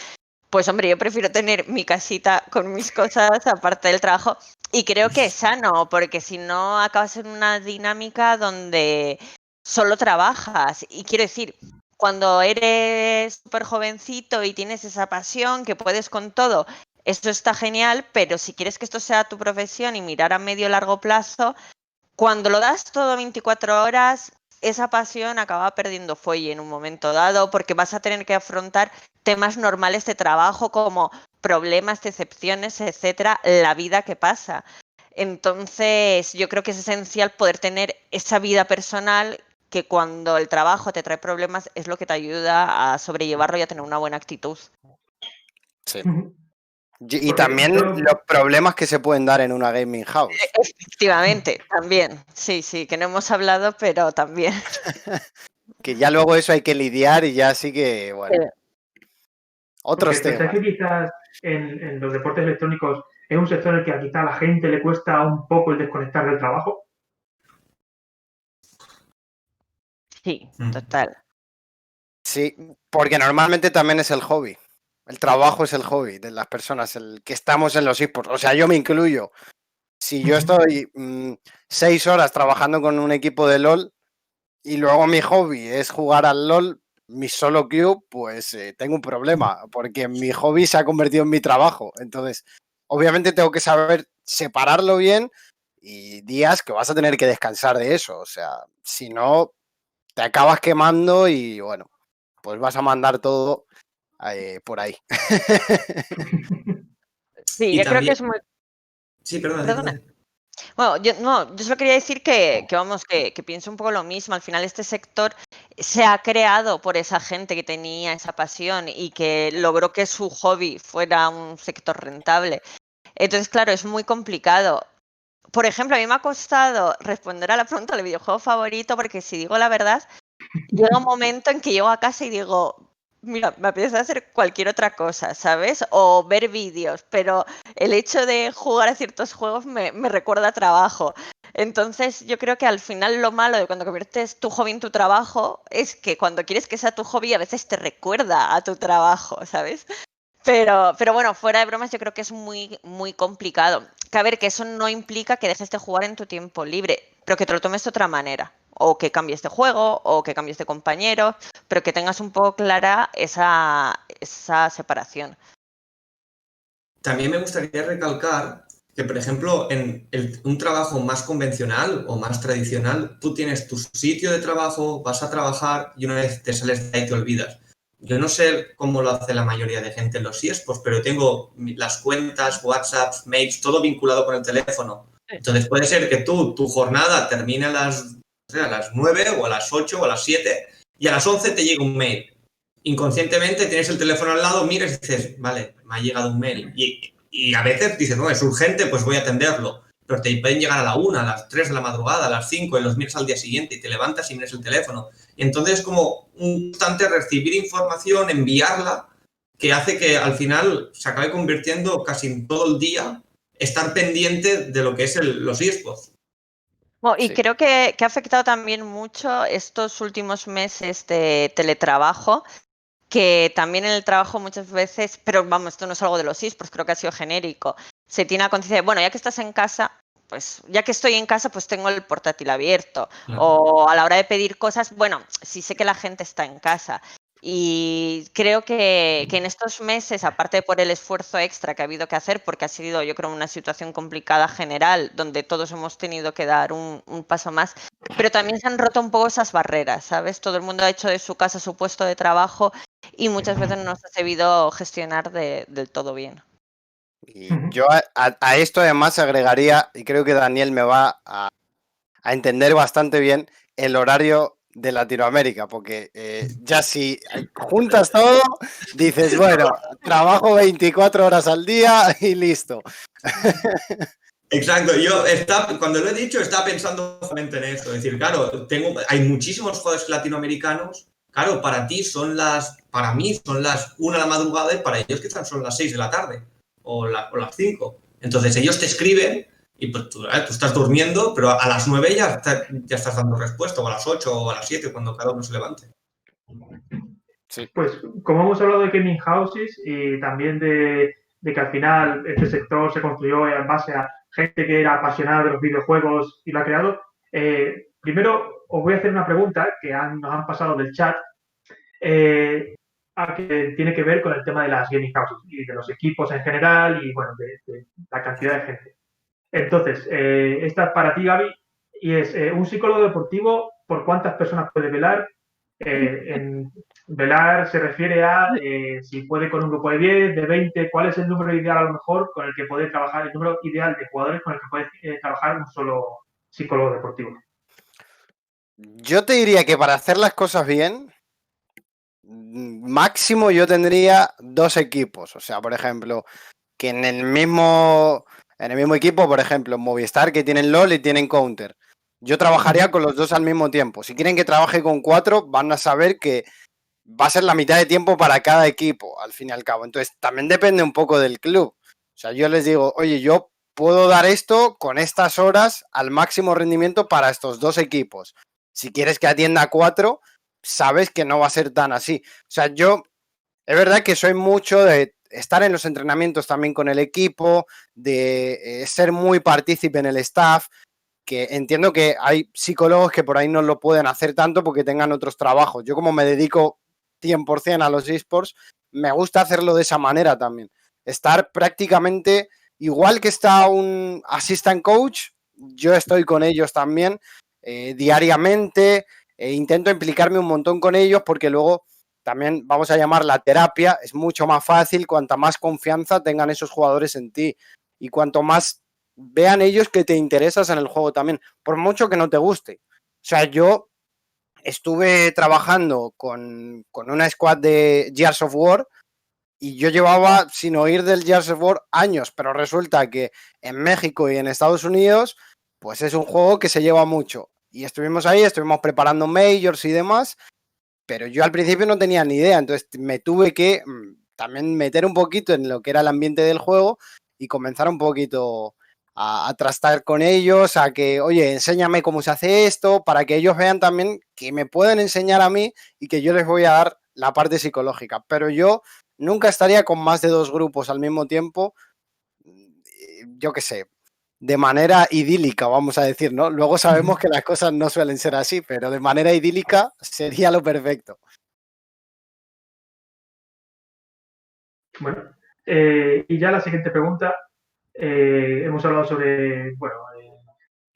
pues hombre, yo prefiero tener mi casita con mis cosas aparte del trabajo y creo que es sano, porque si no acabas en una dinámica donde solo trabajas. Y quiero decir, cuando eres súper jovencito y tienes esa pasión que puedes con todo, eso está genial, pero si quieres que esto sea tu profesión y mirar a medio largo plazo, cuando lo das todo 24 horas, esa pasión acaba perdiendo fuelle en un momento dado porque vas a tener que afrontar temas normales de trabajo como problemas, decepciones, etcétera, la vida que pasa. Entonces, yo creo que es esencial poder tener esa vida personal que cuando el trabajo te trae problemas es lo que te ayuda a sobrellevarlo y a tener una buena actitud. Sí. Y también los problemas que se pueden dar en una gaming house. Efectivamente, también. Sí, que no hemos hablado, pero también. Que ya luego eso hay que lidiar y ya sí que, bueno, otros temas. ¿Pensáis que quizás en los deportes electrónicos es un sector en el que quizá a la gente le cuesta un poco el desconectar del trabajo? Sí, total. Sí, porque normalmente también es el hobby. El trabajo es el hobby de las personas, el que estamos en los esports. O sea, yo me incluyo. Si yo estoy 6 horas trabajando con un equipo de LOL y luego mi hobby es jugar al LOL, mi solo queue, pues tengo un problema, porque mi hobby se ha convertido en mi trabajo. Entonces, obviamente tengo que saber separarlo bien y días que vas a tener que descansar de eso. O sea, si no, te acabas quemando y bueno, pues vas a mandar todo por ahí. Sí, Y yo creo que también, es muy... sí, perdón, Perdona. Bueno, yo, no, yo solo quería decir que vamos, que pienso un poco lo mismo. Al final este sector se ha creado por esa gente que tenía esa pasión y que logró que su hobby fuera un sector rentable. Entonces, claro, es muy complicado. Por ejemplo, a mí me ha costado responder a la pregunta del videojuego favorito porque si digo la verdad, llega un momento en que llego a casa y digo, mira, me apetece hacer cualquier otra cosa, ¿sabes? O ver vídeos, pero el hecho de jugar a ciertos juegos me recuerda a trabajo. Entonces, yo creo que al final lo malo de cuando conviertes tu hobby en tu trabajo es que cuando quieres que sea tu hobby a veces te recuerda a tu trabajo, ¿sabes? Pero bueno, fuera de bromas, yo creo que es muy, muy complicado. Que a ver, que eso no implica que dejes de jugar en tu tiempo libre, pero que te lo tomes de otra manera. O que cambies de juego, o que cambies de compañero, pero que tengas un poco clara esa separación. también me gustaría recalcar que, por ejemplo, en un trabajo más convencional o más tradicional, tú tienes tu sitio de trabajo, vas a trabajar y una vez te sales de ahí te olvidas. Yo no sé cómo lo hace la mayoría de gente en los eSports, pero tengo las cuentas, WhatsApp, mails, todo vinculado con el teléfono. Entonces puede ser que tu jornada termine a las 9 o a las 8 o a las 7 y a las 11 te llega un mail. Inconscientemente tienes el teléfono al lado, miras y dices, vale, me ha llegado un mail. Y a veces dices, no, es urgente, pues voy a atenderlo. Pero te pueden llegar a la 1, a las 3 de la madrugada, a las 5 y los miras al día siguiente y te levantas y miras el teléfono. Y entonces es como un constante recibir información, enviarla, que hace que al final se acabe convirtiendo casi en todo el día estar pendiente de lo que es los eSports. Bueno, y Sí. creo que ha afectado también mucho estos últimos meses de teletrabajo, que también en el trabajo muchas veces, pero vamos, esto no es algo de los eSports, creo que ha sido genérico, se tiene la conciencia de, bueno, ya que estás en casa, pues ya que estoy en casa, pues tengo el portátil abierto. Claro. O a la hora de pedir cosas, bueno, sí sé que la gente está en casa. Y creo que en estos meses, aparte por el esfuerzo extra que ha habido que hacer, porque ha sido, yo creo, una situación complicada general, donde todos hemos tenido que dar un paso más, pero también se han roto un poco esas barreras, ¿sabes? Todo el mundo ha hecho de su casa su puesto de trabajo y muchas veces no se ha sabido gestionar del todo bien. Y yo a esto además agregaría, y creo que Daniel me va a entender bastante bien, el horario de Latinoamérica, porque ya si juntas todo, dices, bueno, trabajo 24 horas al día y listo. Exacto, cuando lo he dicho estaba pensando justamente en eso, es decir, claro, hay muchísimos jugadores latinoamericanos, claro, para mí son las 1 de la madrugada y para ellos quizás son las 6 de la tarde o las 5. Entonces ellos te escriben y pues tú estás durmiendo, pero a las 9 ya estás dando respuesta, o a las 8 o a las 7 cuando cada uno se levante. Sí. Pues como hemos hablado de gaming houses y también de que al final este sector se construyó en base a gente que era apasionada de los videojuegos y lo ha creado, primero os voy a hacer una pregunta que nos han pasado del chat, que tiene que ver con el tema de las gaming houses y de los equipos en general y bueno, de la cantidad de gente. Entonces, esta es para ti, Gaby, y es un psicólogo deportivo, ¿por cuántas personas puede velar? En velar se refiere a si puede con un grupo de 10, de 20, ¿cuál es el número ideal a lo mejor con el que puede trabajar, el número ideal de jugadores con el que puede trabajar un solo psicólogo deportivo? Yo te diría que para hacer las cosas bien, máximo yo tendría 2 equipos. O sea, por ejemplo, que en el mismo equipo, por ejemplo, Movistar, que tienen LOL y tienen Counter. Yo trabajaría con los 2 al mismo tiempo. Si quieren que trabaje con 4, van a saber que va a ser la mitad de tiempo para cada equipo, al fin y al cabo. Entonces, también depende un poco del club. O sea, yo les digo, oye, yo puedo dar esto con estas horas al máximo rendimiento para estos 2 equipos. Si quieres que atienda a 4, sabes que no va a ser tan así. O sea, yo, es verdad que soy mucho de estar en los entrenamientos también con el equipo, de ser muy partícipe en el staff, que entiendo que hay psicólogos que por ahí no lo pueden hacer tanto porque tengan otros trabajos. Yo como me dedico 100% a los esports, me gusta hacerlo de esa manera también. Estar prácticamente igual que está un assistant coach, yo estoy con ellos también diariamente, intento implicarme un montón con ellos porque luego también vamos a llamar la terapia, es mucho más fácil cuanta más confianza tengan esos jugadores en ti y cuanto más vean ellos que te interesas en el juego también, por mucho que no te guste. O sea, yo estuve trabajando con una squad de Gears of War y yo llevaba sin oír del Gears of War años, pero resulta que en México y en Estados Unidos, pues es un juego que se lleva mucho. Y estuvimos ahí, estuvimos preparando majors y demás, pero yo al principio no tenía ni idea, entonces me tuve que también meter un poquito en lo que era el ambiente del juego y comenzar un poquito a trastar con ellos, a que, oye, enséñame cómo se hace esto, para que ellos vean también que me pueden enseñar a mí y que yo les voy a dar la parte psicológica. Pero yo nunca estaría con más de 2 grupos al mismo tiempo, yo qué sé, de manera idílica, vamos a decir, ¿no? Luego sabemos que las cosas no suelen ser así, pero de manera idílica sería lo perfecto. Bueno, y ya la siguiente pregunta. Hemos hablado sobre, bueno,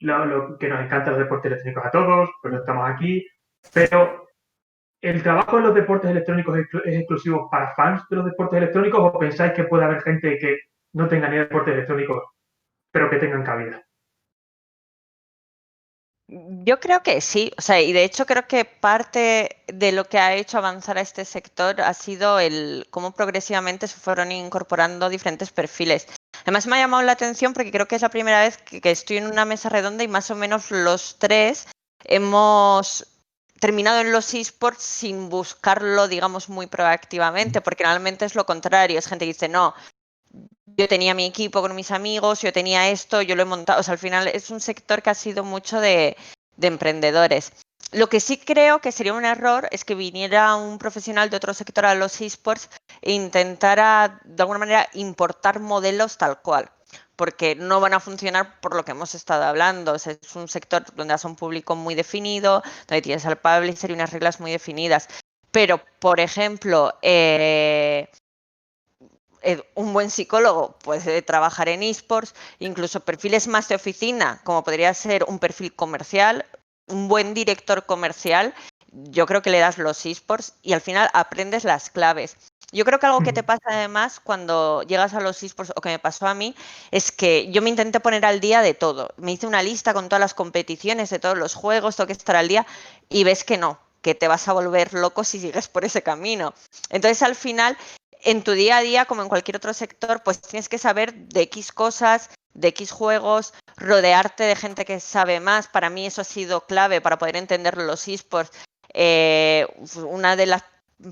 lo que nos encantan los deportes electrónicos a todos, pues no estamos aquí, pero ¿el trabajo en los deportes electrónicos es exclusivo para fans de los deportes electrónicos o pensáis que puede haber gente que no tenga ni deportes electrónicos, pero que tengan cabida? Yo creo que sí, o sea, y de hecho creo que parte de lo que ha hecho avanzar a este sector ha sido el cómo progresivamente se fueron incorporando diferentes perfiles. Además me ha llamado la atención porque creo que es la primera vez que estoy en una mesa redonda y más o menos los tres hemos terminado en los esports sin buscarlo, digamos, muy proactivamente, porque realmente es lo contrario, es gente que dice, no, yo tenía mi equipo con mis amigos, yo tenía esto, yo lo he montado. O sea, al final es un sector que ha sido mucho de emprendedores. Lo que sí creo que sería un error es que viniera un profesional de otro sector a los esports e intentara de alguna manera importar modelos tal cual, porque no van a funcionar por lo que hemos estado hablando. O sea, es un sector donde has un público muy definido, donde tienes al publisher y unas reglas muy definidas. Pero, por ejemplo, un buen psicólogo puede trabajar en esports, incluso perfiles más de oficina, como podría ser un perfil comercial, un buen director comercial, yo creo que le das los esports y al final aprendes las claves. Yo creo que algo que te pasa además cuando llegas a los esports, o que me pasó a mí, es que yo me intenté poner al día de todo. Me hice una lista con todas las competiciones, de todos los juegos, tengo que estar al día, y ves que no, que te vas a volver loco si sigues por ese camino. Entonces al final en tu día a día, como en cualquier otro sector, pues tienes que saber de X cosas, de X juegos, rodearte de gente que sabe más. Para mí eso ha sido clave para poder entender los esports. Una de las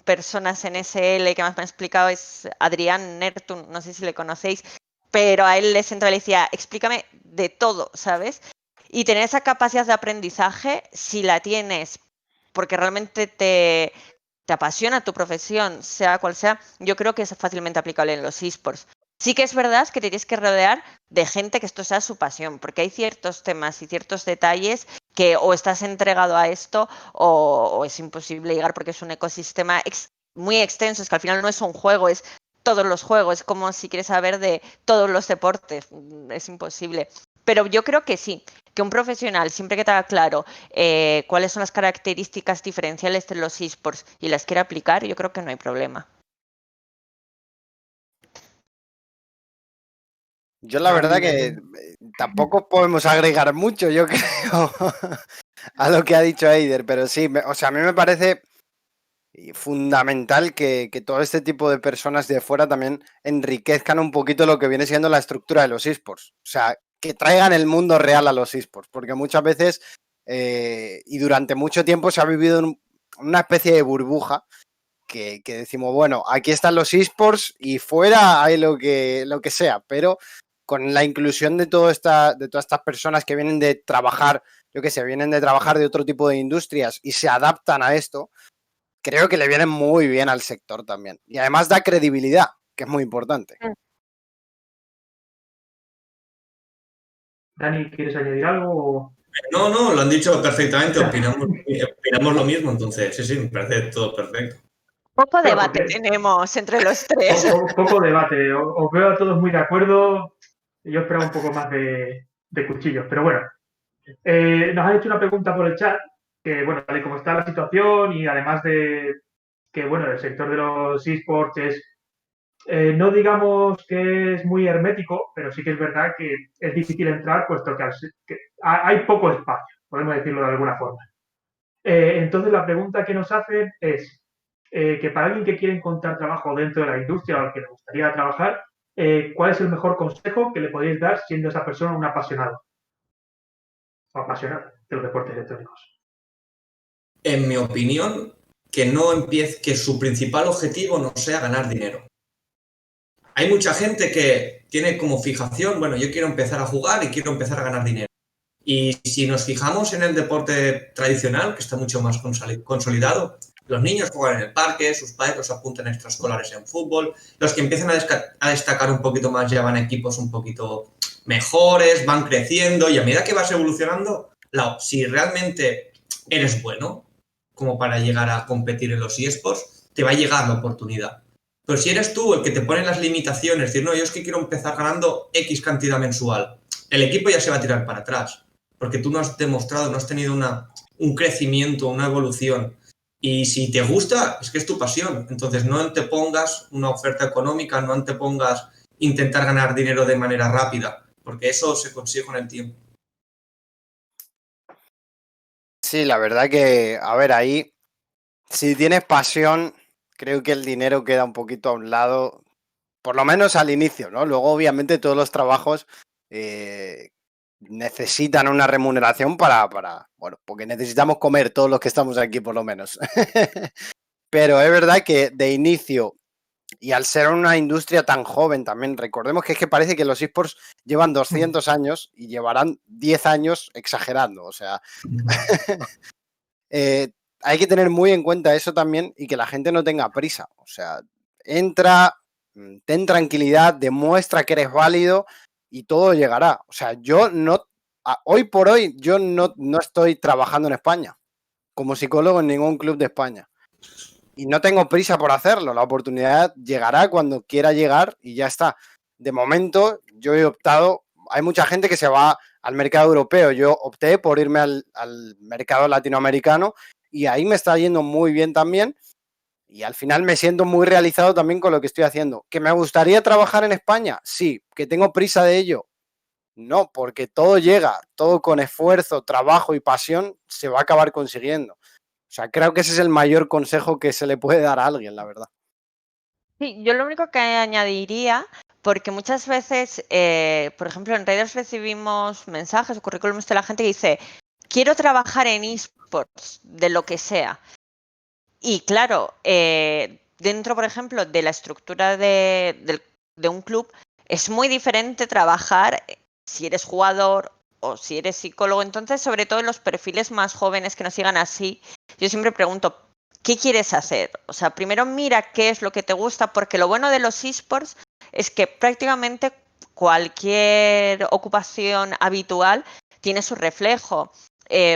personas en SL que más me ha explicado es Adrián Nertun, no sé si le conocéis, pero a él le decía, explícame de todo, ¿sabes? Y tener esa capacidad de aprendizaje, si la tienes, porque realmente te apasiona tu profesión, sea cual sea, yo creo que es fácilmente aplicable en los esports. Sí que es verdad que te tienes que rodear de gente que esto sea su pasión, porque hay ciertos temas y ciertos detalles que o estás entregado a esto o es imposible llegar porque es un ecosistema muy extenso, es que al final no es un juego, es todos los juegos, es como si quieres saber de todos los deportes, es imposible. Pero yo creo que sí, que un profesional, siempre que te haga claro cuáles son las características diferenciales de los esports y las quiere aplicar, yo creo que no hay problema. Yo la verdad que tampoco podemos agregar mucho, yo creo, a lo que ha dicho Eider, pero sí, o sea, a mí me parece fundamental que todo este tipo de personas de fuera también enriquezcan un poquito lo que viene siendo la estructura de los esports. O sea, que traigan el mundo real a los esports, porque muchas veces y durante mucho tiempo se ha vivido una especie de burbuja que decimos, bueno, aquí están los esports y fuera hay lo que sea, pero con la inclusión de todas estas personas que vienen de trabajar yo qué sé, vienen de trabajar de otro tipo de industrias y se adaptan a esto, creo que le vienen muy bien al sector también. Y además da credibilidad, que es muy importante. Dani, ¿quieres añadir algo? No, lo han dicho perfectamente, opinamos lo mismo, entonces sí, me parece todo perfecto. Poco Claro, debate porque tenemos entre los tres. poco debate. Os veo a todos muy de acuerdo. Yo esperaba un poco más de cuchillos, pero bueno. Nos han hecho una pregunta por el chat, que bueno, tal y como está la situación y además de que bueno, el sector de los esports es, no digamos que es muy hermético, pero sí que es verdad que es difícil entrar, puesto que hay poco espacio, podemos decirlo de alguna forma. Entonces la pregunta que nos hacen es que para alguien que quiere encontrar trabajo dentro de la industria o al que le gustaría trabajar, ¿cuál es el mejor consejo que le podéis dar siendo esa persona un apasionado o apasionada de los deportes electrónicos? En mi opinión, que su principal objetivo no sea ganar dinero. Hay mucha gente que tiene como fijación, bueno, yo quiero empezar a jugar y quiero empezar a ganar dinero. Y si nos fijamos en el deporte tradicional, que está mucho más consolidado, los niños juegan en el parque, sus padres los apuntan a extraescolares en fútbol, los que empiezan a destacar un poquito más ya van a equipos un poquito mejores, van creciendo y a medida que vas evolucionando, si realmente eres bueno como para llegar a competir en los eSports, te va a llegar la oportunidad. Pero si eres tú el que te pone las limitaciones, decir, no, yo es que quiero empezar ganando X cantidad mensual, el equipo ya se va a tirar para atrás, porque tú no has demostrado, no has tenido un crecimiento, una evolución. Y si te gusta, es que es tu pasión. Entonces no antepongas una oferta económica, no antepongas intentar ganar dinero de manera rápida, porque eso se consigue con el tiempo. Sí, la verdad que, a ver, ahí, si tienes pasión, creo que el dinero queda un poquito a un lado, por lo menos al inicio, ¿no? Luego, obviamente, todos los trabajos necesitan una remuneración bueno, porque necesitamos comer todos los que estamos aquí, por lo menos. Pero es verdad que de inicio, y al ser una industria tan joven también, recordemos que es que parece que los esports llevan 200 años y llevarán 10 años exagerando, o sea... hay que tener muy en cuenta eso también y que la gente no tenga prisa. O sea, entra, ten tranquilidad, demuestra que eres válido y todo llegará. O sea, hoy por hoy, yo no estoy trabajando en España como psicólogo en ningún club de España. Y no tengo prisa por hacerlo. La oportunidad llegará cuando quiera llegar y ya está. De momento, yo he optado, hay mucha gente que se va al mercado europeo. Yo opté por irme al mercado latinoamericano y ahí me está yendo muy bien también. Y al final me siento muy realizado también con lo que estoy haciendo. ¿Que me gustaría trabajar en España? Sí. ¿Que tengo prisa de ello? No, porque todo llega, todo con esfuerzo, trabajo y pasión se va a acabar consiguiendo. O sea, creo que ese es el mayor consejo que se le puede dar a alguien, la verdad. Sí, yo lo único que añadiría, porque muchas veces, por ejemplo, en Raiders recibimos mensajes o currículums de la gente que dice, quiero trabajar en esports, de lo que sea. Y claro, dentro, por ejemplo, de la estructura de un club, es muy diferente trabajar si eres jugador o si eres psicólogo. Entonces, sobre todo en los perfiles más jóvenes que nos sigan así, yo siempre pregunto, ¿qué quieres hacer? O sea, primero mira qué es lo que te gusta, porque lo bueno de los esports es que prácticamente cualquier ocupación habitual tiene su reflejo.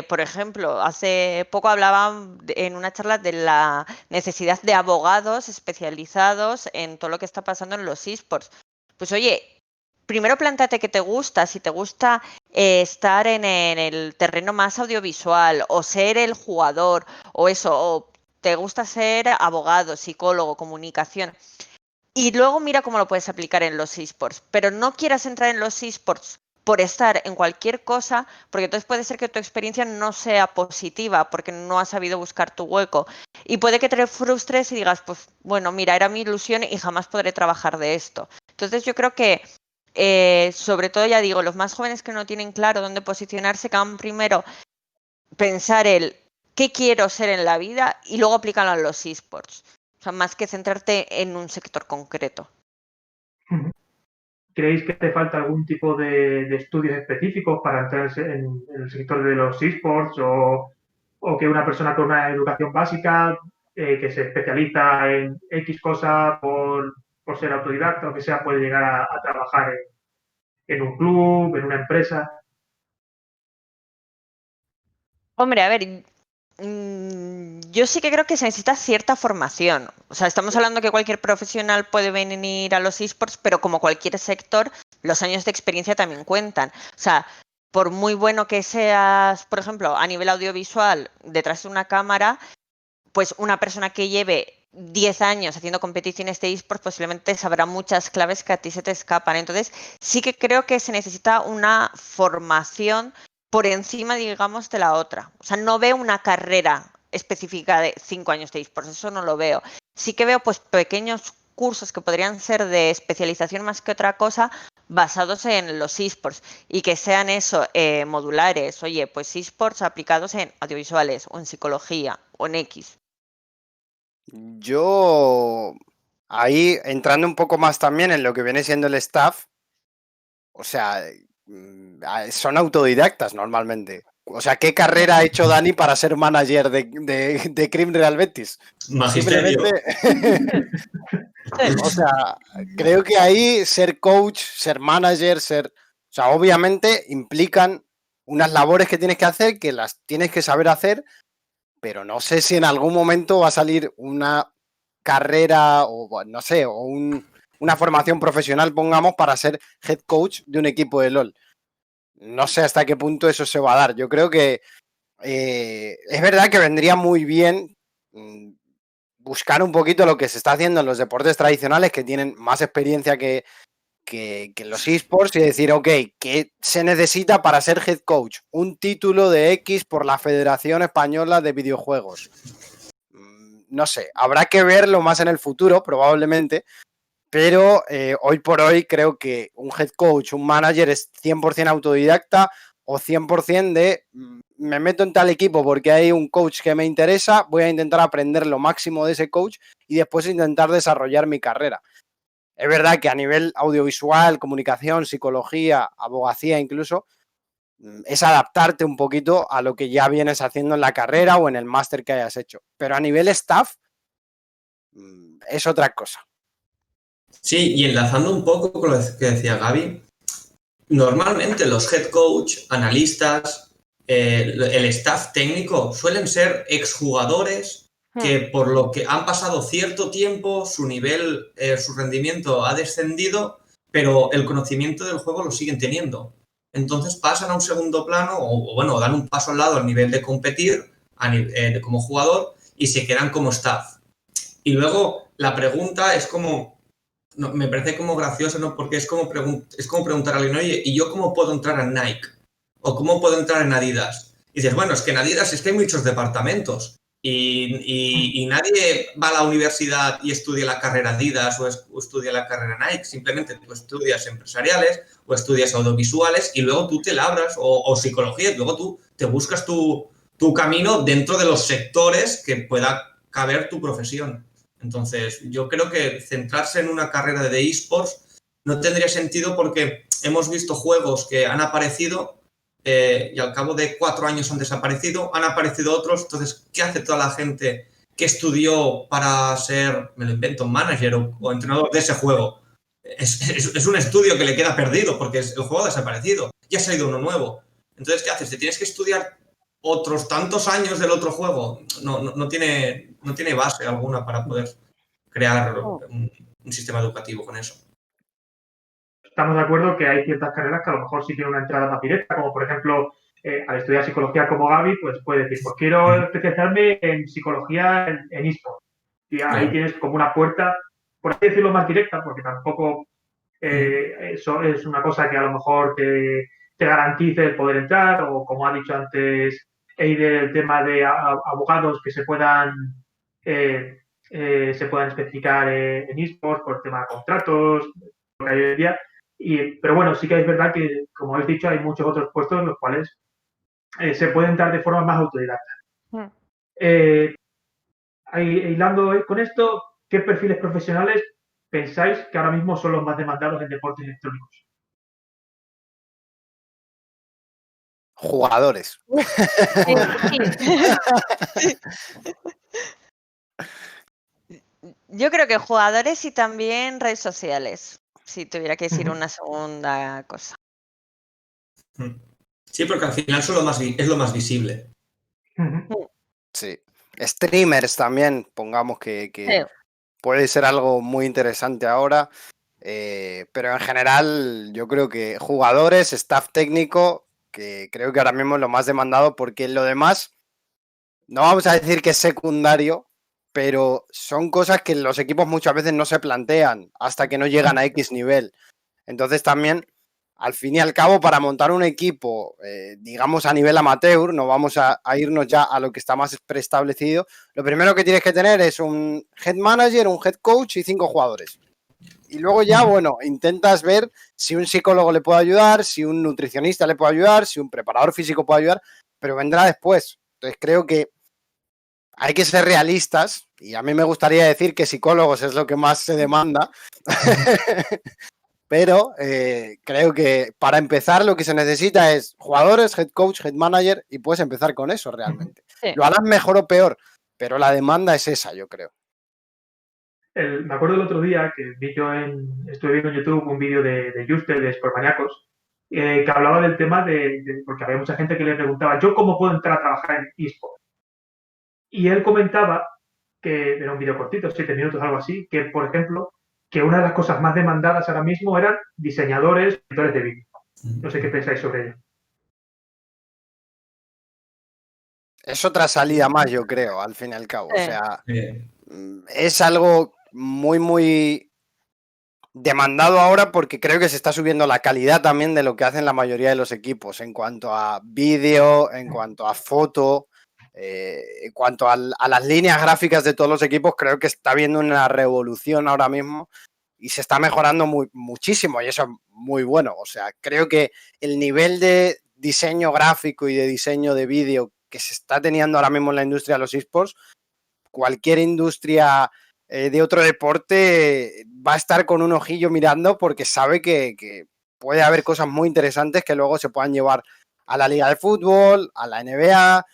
Por ejemplo, hace poco hablaban en una charla de la necesidad de abogados especializados en todo lo que está pasando en los esports. Pues oye, primero plántate que te gusta, si te gusta estar en el terreno más audiovisual o ser el jugador o eso, o te gusta ser abogado, psicólogo, comunicación. Y luego mira cómo lo puedes aplicar en los esports, pero no quieras entrar en los esports por estar en cualquier cosa, porque entonces puede ser que tu experiencia no sea positiva porque no has sabido buscar tu hueco. Y puede que te frustres y digas, pues bueno, mira, era mi ilusión y jamás podré trabajar de esto. Entonces yo creo que, sobre todo, ya digo, los más jóvenes que no tienen claro dónde posicionarse, que van primero pensar el qué quiero ser en la vida y luego aplicarlo a los esports. O sea, más que centrarte en un sector concreto. ¿Creéis que hace falta algún tipo de estudios específicos para entrar en el sector de los esports o que una persona con una educación básica que se especializa en X cosa por ser autodidacta o que sea puede llegar a trabajar en un club, en una empresa? Hombre, a ver, yo sí que creo que se necesita cierta formación. O sea, estamos hablando que cualquier profesional puede venir a los esports, pero como cualquier sector, los años de experiencia también cuentan. O sea, por muy bueno que seas, por ejemplo, a nivel audiovisual, detrás de una cámara, pues una persona que lleve 10 años haciendo competiciones de esports posiblemente sabrá muchas claves que a ti se te escapan. Entonces, sí que creo que se necesita una formación por encima, digamos, de la otra. O sea, no veo una carrera específica de 5 años de esports, eso no lo veo. Sí que veo pues pequeños cursos que podrían ser de especialización más que otra cosa basados en los esports y que sean eso, modulares. Oye, pues esports aplicados en audiovisuales o en psicología o en X. Yo, ahí entrando un poco más también en lo que viene siendo el staff, o sea, son autodidactas normalmente. O sea, ¿qué carrera ha hecho Dani para ser manager de Cream Real Betis? Magisterio. Simplemente, o sea, creo que ahí ser coach, ser manager, o sea, obviamente implican unas labores que tienes que hacer, que las tienes que saber hacer, pero no sé si en algún momento va a salir una carrera o no sé, o una formación profesional, pongamos, para ser head coach de un equipo de LOL. No sé hasta qué punto eso se va a dar. Yo creo que es verdad que vendría muy bien buscar un poquito lo que se está haciendo en los deportes tradicionales que tienen más experiencia que los esports y decir, ok, ¿qué se necesita para ser head coach? Un título de X por la Federación Española de Videojuegos. No sé, habrá que verlo más en el futuro, probablemente, pero hoy por hoy creo que un head coach, un manager es 100% autodidacta o 100% de me meto en tal equipo porque hay un coach que me interesa, voy a intentar aprender lo máximo de ese coach y después intentar desarrollar mi carrera. Es verdad que a nivel audiovisual, comunicación, psicología, abogacía incluso, es adaptarte un poquito a lo que ya vienes haciendo en la carrera o en el máster que hayas hecho. Pero a nivel staff, es otra cosa. Sí, y enlazando un poco con lo que decía Gaby, normalmente los head coach, analistas, el staff técnico suelen ser exjugadores que por lo que han pasado cierto tiempo, su nivel, su rendimiento ha descendido, pero el conocimiento del juego lo siguen teniendo. Entonces pasan a un segundo plano o bueno, dan un paso al lado al nivel de competir como jugador y se quedan como staff. Y luego la pregunta es como, no, me parece como gracioso, ¿no? Porque es como preguntar a alguien, oye, ¿y yo cómo puedo entrar en Nike? ¿O cómo puedo entrar en Adidas? Y dices, bueno, es que en Adidas es que hay muchos departamentos y nadie va a la universidad y estudia la carrera Adidas o estudia la carrera Nike. Simplemente tú estudias empresariales o estudias audiovisuales y luego tú te labras o psicología y luego tú te buscas tu camino dentro de los sectores que pueda caber tu profesión. Entonces, yo creo que centrarse en una carrera de esports no tendría sentido porque hemos visto juegos que han aparecido y al cabo de 4 años han desaparecido, han aparecido otros. Entonces, ¿qué hace toda la gente que estudió para ser, me lo invento, manager o entrenador de ese juego? Es un estudio que le queda perdido porque el juego ha desaparecido y ha salido uno nuevo. Entonces, ¿qué haces? ¿Te tienes que estudiar otros tantos años del otro juego? No tiene base alguna para poder crear un sistema educativo con eso. Estamos de acuerdo que hay ciertas carreras que a lo mejor sí tienen una entrada más directa, como por ejemplo, al estudiar psicología como Gaby, pues puede decir, pues quiero especializarme en psicología en eSports. Y ahí Claro. tienes como una puerta, por así decirlo, más directa, porque tampoco eso es una cosa que a lo mejor te garantice el poder entrar, o como ha dicho antes Eider, el tema de abogados que se puedan especificar en eSports por tema de contratos, lo que hay hoy en día. Pero bueno, sí que es verdad que, como habéis dicho, hay muchos otros puestos en los cuales se pueden entrar de forma más autodidacta. Hilando con esto, ¿qué perfiles profesionales pensáis que ahora mismo son los más demandados en deportes electrónicos? Jugadores. Sí. Yo creo que jugadores y también redes sociales, si tuviera que decir una segunda cosa. Sí, porque al final son es lo más visible. Sí. Streamers también, pongamos que Sí. puede ser algo muy interesante ahora. Pero en general yo creo que jugadores, staff técnico, que creo que ahora mismo es lo más demandado, porque lo demás, no vamos a decir que es secundario, pero son cosas que los equipos muchas veces no se plantean hasta que no llegan a X nivel. Entonces también, al fin y al cabo, para montar un equipo, digamos a nivel amateur, no vamos a irnos ya a lo que está más preestablecido, lo primero que tienes que tener es un head manager, un head coach y 5 jugadores. Y luego ya, bueno, intentas ver si un psicólogo le puede ayudar, si un nutricionista le puede ayudar, si un preparador físico puede ayudar, pero vendrá después. Entonces creo que hay que ser realistas y a mí me gustaría decir que psicólogos es lo que más se demanda, pero creo que para empezar lo que se necesita es jugadores, head coach, head manager y puedes empezar con eso realmente. Sí. Lo harán mejor o peor, pero la demanda es esa, yo creo. Me acuerdo el otro día que estuve viendo en YouTube un vídeo de Juste, de Sportmaníacos, que hablaba del tema porque había mucha gente que le preguntaba, ¿yo cómo puedo entrar a trabajar en eSport? Y él comentaba que era un vídeo cortito, 7 minutos, algo así, que, por ejemplo, que una de las cosas más demandadas ahora mismo eran diseñadores, editores de vídeo. No sé qué pensáis sobre ello. Es otra salida más, yo creo, al fin y al cabo. Sí. O sea, es algo muy, muy demandado ahora porque creo que se está subiendo la calidad también de lo que hacen la mayoría de los equipos en cuanto a vídeo, en cuanto a foto, en cuanto a las líneas gráficas de todos los equipos. Creo que está habiendo una revolución ahora mismo y se está mejorando muchísimo y eso es muy bueno. O sea, creo que el nivel de diseño gráfico y de diseño de vídeo que se está teniendo ahora mismo en la industria de los esports, cualquier industria de otro deporte va a estar con un ojillo mirando porque sabe que puede haber cosas muy interesantes que luego se puedan llevar a la Liga de Fútbol, a la NBA,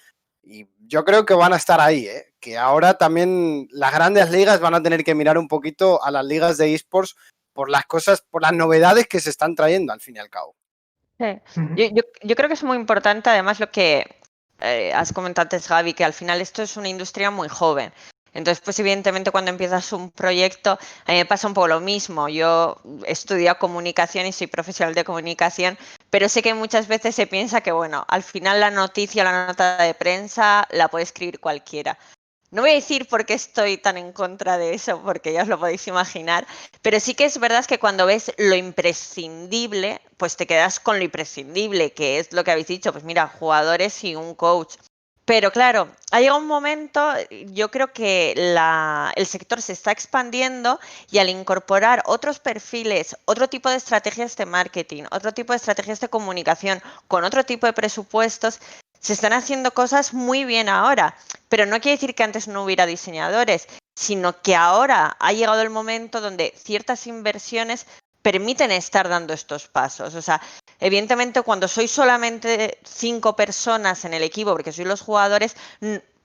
y yo creo que van a estar ahí, que ahora también las grandes ligas van a tener que mirar un poquito a las ligas de esports por las cosas, por las novedades que se están trayendo al fin y al cabo. Sí. Yo creo que es muy importante, además, lo que has comentado antes, Gaby, que al final esto es una industria muy joven. Entonces, pues evidentemente cuando empiezas un proyecto, a mí me pasa un poco lo mismo. Yo he estudiado comunicación y soy profesional de comunicación, pero sé que muchas veces se piensa que, bueno, al final la noticia, la nota de prensa la puede escribir cualquiera. No voy a decir por qué estoy tan en contra de eso, porque ya os lo podéis imaginar, pero sí que es verdad que cuando ves lo imprescindible, pues te quedas con lo imprescindible, que es lo que habéis dicho, pues mira, jugadores y un coach. Pero claro, ha llegado un momento, yo creo que el sector se está expandiendo y al incorporar otros perfiles, otro tipo de estrategias de marketing, otro tipo de estrategias de comunicación, con otro tipo de presupuestos, se están haciendo cosas muy bien ahora. Pero no quiere decir que antes no hubiera diseñadores, sino que ahora ha llegado el momento donde ciertas inversiones permiten estar dando estos pasos. O sea, evidentemente cuando sois solamente 5 personas en el equipo, porque sois los jugadores,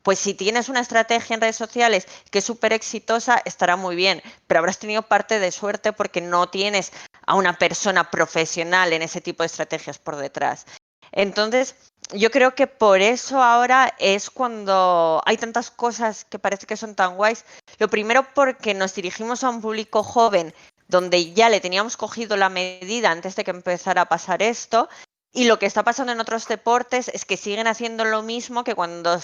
pues si tienes una estrategia en redes sociales que es súper exitosa, estará muy bien, pero habrás tenido parte de suerte porque no tienes a una persona profesional en ese tipo de estrategias por detrás. Entonces, yo creo que por eso ahora es cuando hay tantas cosas que parece que son tan guays. Lo primero porque nos dirigimos a un público joven donde ya le teníamos cogido la medida antes de que empezara a pasar esto. Y lo que está pasando en otros deportes es que siguen haciendo lo mismo que cuando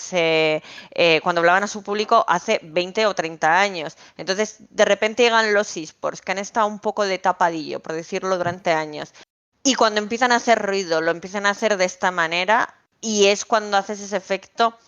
hablaban a su público hace 20 o 30 años. Entonces, de repente llegan los esports, que han estado un poco de tapadillo, por decirlo, durante años. Y cuando empiezan a hacer ruido, lo empiezan a hacer de esta manera y es cuando haces ese efecto.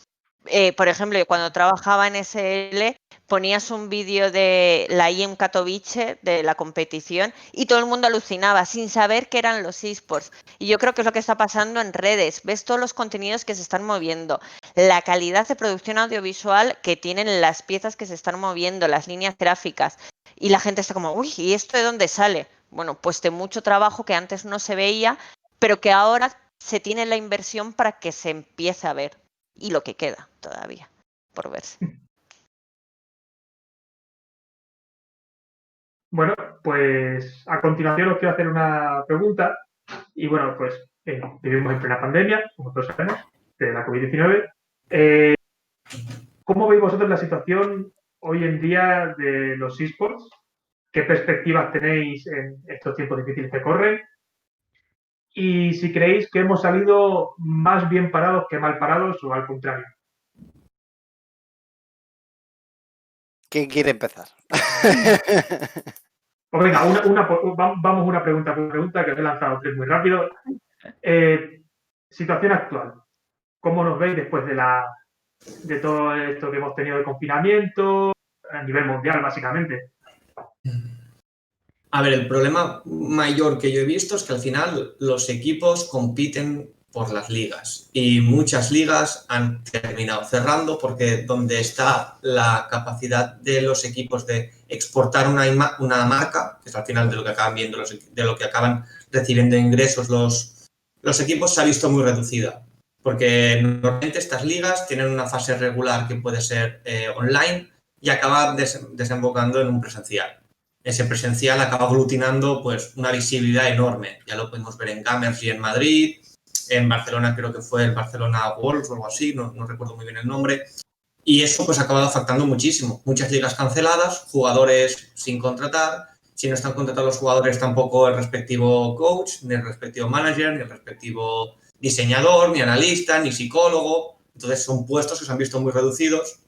Por ejemplo, yo cuando trabajaba en SL ponías un vídeo de la IEM Katowice, de la competición, y todo el mundo alucinaba sin saber qué eran los esports. Y yo creo que es lo que está pasando en redes. Ves todos los contenidos que se están moviendo, la calidad de producción audiovisual que tienen las piezas que se están moviendo, las líneas gráficas. y la gente está como, uy, ¿y esto de dónde sale? Bueno, pues de mucho trabajo que antes no se veía, pero que ahora se tiene la inversión para que se empiece a ver, y lo que queda todavía por verse. Bueno, pues a continuación os quiero hacer una pregunta. Y bueno, pues vivimos en plena pandemia, como todos sabemos, de la COVID-19. ¿Cómo veis vosotros la situación hoy en día de los esports? ¿Qué perspectivas tenéis en estos tiempos difíciles que corren? Y si creéis que hemos salido más bien parados que mal parados o al contrario. ¿Quién quiere empezar? Pues venga, vamos una pregunta por pregunta, que os he lanzado tres muy rápido. Situación actual. ¿Cómo nos veis después de todo esto que hemos tenido de confinamiento a nivel mundial, básicamente? A ver, el problema mayor que yo he visto es que al final los equipos compiten por las ligas y muchas ligas han terminado cerrando porque donde está la capacidad de los equipos de exportar una marca, que es al final de lo que acaban viendo, de lo que acaban recibiendo ingresos los equipos, se ha visto muy reducida. Porque normalmente estas ligas tienen una fase regular que puede ser online y acaba desembocando en un presencial. Ese presencial acaba aglutinando pues una visibilidad enorme. Ya lo podemos ver en Gamers y en Madrid, en Barcelona creo que fue el Barcelona Wolves o algo así, no recuerdo muy bien el nombre. Y eso pues ha acabado afectando muchísimo. Muchas ligas canceladas, jugadores sin contratar. Si no están contratados los jugadores, tampoco el respectivo coach, ni el respectivo manager, ni el respectivo diseñador, ni analista, ni psicólogo. Entonces son puestos que se han visto muy reducidos.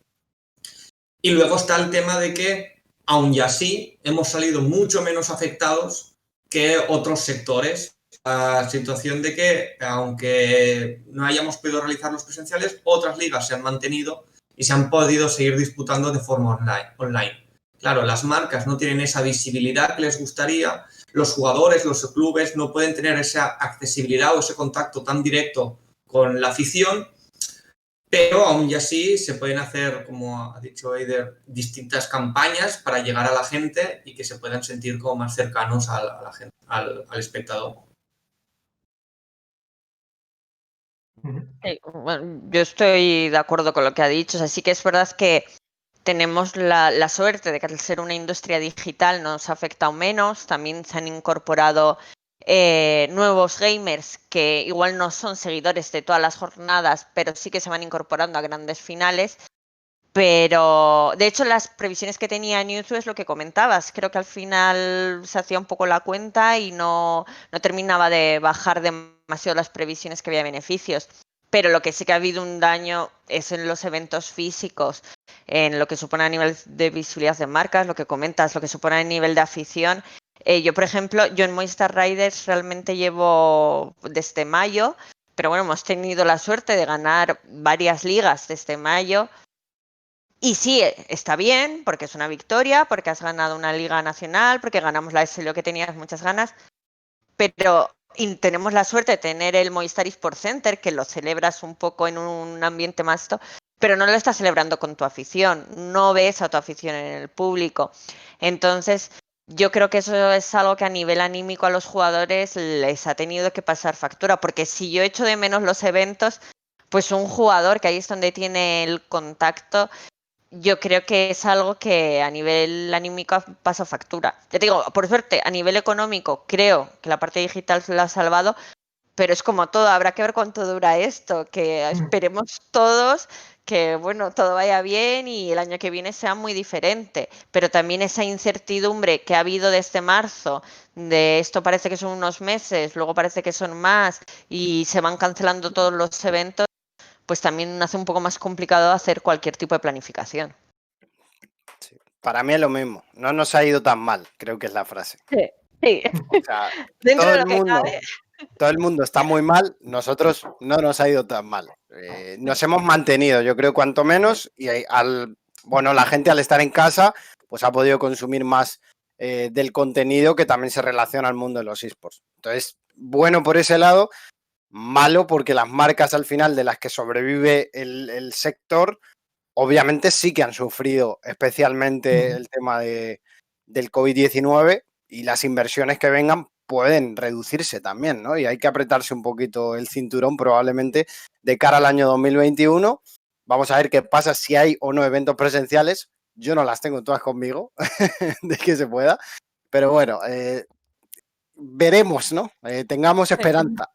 Y luego está el tema de que, aun y así, hemos salido mucho menos afectados que otros sectores. La situación de que, aunque no hayamos podido realizar los presenciales, otras ligas se han mantenido y se han podido seguir disputando de forma online. Claro, las marcas no tienen esa visibilidad que les gustaría, los jugadores, los clubes no pueden tener esa accesibilidad o ese contacto tan directo con la afición, pero aún y así se pueden hacer, como ha dicho Eider, distintas campañas para llegar a la gente y que se puedan sentir como más cercanos a la gente, al espectador. Sí, bueno, yo estoy de acuerdo con lo que ha dicho. O sea, sí que es verdad que tenemos la suerte de que al ser una industria digital nos ha afectado menos. También se han incorporado nuevos gamers que igual no son seguidores de todas las jornadas, pero sí que se van incorporando a grandes finales. Pero, de hecho, las previsiones que tenía Newzoo es lo que comentabas. Creo que al final se hacía un poco la cuenta y no terminaba de bajar demasiado las previsiones que había beneficios. Pero lo que sí que ha habido un daño es en los eventos físicos, en lo que supone a nivel de visibilidad de marcas, lo que comentas, lo que supone a nivel de afición. Yo, por ejemplo, yo en Movistar Riders realmente llevo desde mayo, pero bueno, hemos tenido la suerte de ganar varias ligas desde mayo. Y sí, está bien, porque es una victoria, porque has ganado una liga nacional, porque ganamos la SLO que tenías muchas ganas, pero tenemos la suerte de tener el Movistar eSports Center, que lo celebras un poco en un ambiente más pero no lo estás celebrando con tu afición, no ves a tu afición en el público. Entonces, yo creo que eso es algo que a nivel anímico a los jugadores les ha tenido que pasar factura, porque si yo echo de menos los eventos, pues un jugador, que ahí es donde tiene el contacto, yo creo que es algo que a nivel anímico pasa factura. Ya te digo, por suerte, a nivel económico, creo que la parte digital se la ha salvado, pero es como todo, habrá que ver cuánto dura esto, que esperemos todos que, bueno, todo vaya bien y el año que viene sea muy diferente. Pero también esa incertidumbre que ha habido desde marzo, de esto parece que son unos meses, luego parece que son más y se van cancelando todos los eventos, pues también hace un poco más complicado hacer cualquier tipo de planificación. Sí. Para mí es lo mismo. No nos ha ido tan mal, creo que es la frase. Sí, sí. O sea, Dentro de lo que cabe. todo el mundo está muy mal, nosotros no nos ha ido tan mal. Nos hemos mantenido, yo creo, cuanto menos, y la gente al estar en casa, pues ha podido consumir más del contenido que también se relaciona al mundo de los esports. Entonces, bueno por ese lado, malo porque las marcas al final de las que sobrevive el sector, obviamente sí que han sufrido especialmente el tema de del COVID-19 y las inversiones que vengan pueden reducirse también, ¿no? Y hay que apretarse un poquito el cinturón probablemente de cara al año 2021. Vamos a ver qué pasa si hay o no eventos presenciales. Yo no las tengo todas conmigo, de que se pueda. Pero bueno, veremos, ¿no? Tengamos esperanza.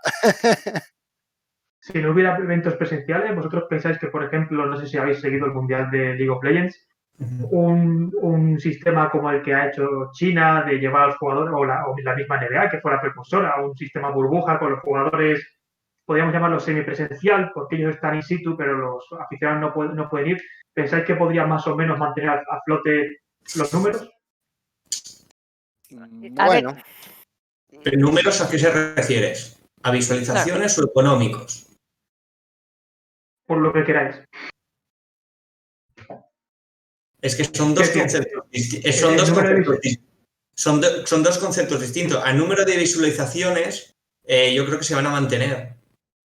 Si no hubiera eventos presenciales, ¿vosotros pensáis que, por ejemplo, no sé si habéis seguido el Mundial de League of Legends, un sistema como el que ha hecho China de llevar a los jugadores, o la misma NBA, que fuera precursora, un sistema burbuja con los jugadores, podríamos llamarlo semipresencial, porque ellos están in situ, pero los aficionados no pueden ir? ¿Pensáis que podría más o menos mantener a flote los números? A ver, Bueno, ¿Pero números a qué se refieres? ¿A visualizaciones o económicos? Por lo que queráis. Es que son dos ¿Qué? conceptos son dos conceptos distintos. Al número de visualizaciones, yo creo que se van a mantener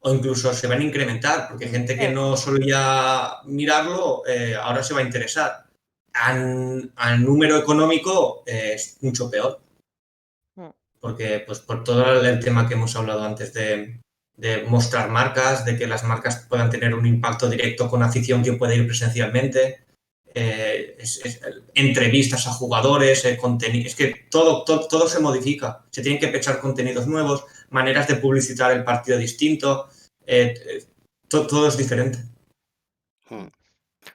o incluso se van a incrementar, porque gente que no solía mirarlo ahora se va a interesar. Al número económico es mucho peor, porque pues por todo el tema que hemos hablado antes de mostrar marcas, de que las marcas puedan tener un impacto directo con afición que puede ir presencialmente. Entrevistas a jugadores, contenido, es que todo se modifica, se tienen que pensar contenidos nuevos, maneras de publicitar el partido distinto, todo es diferente. O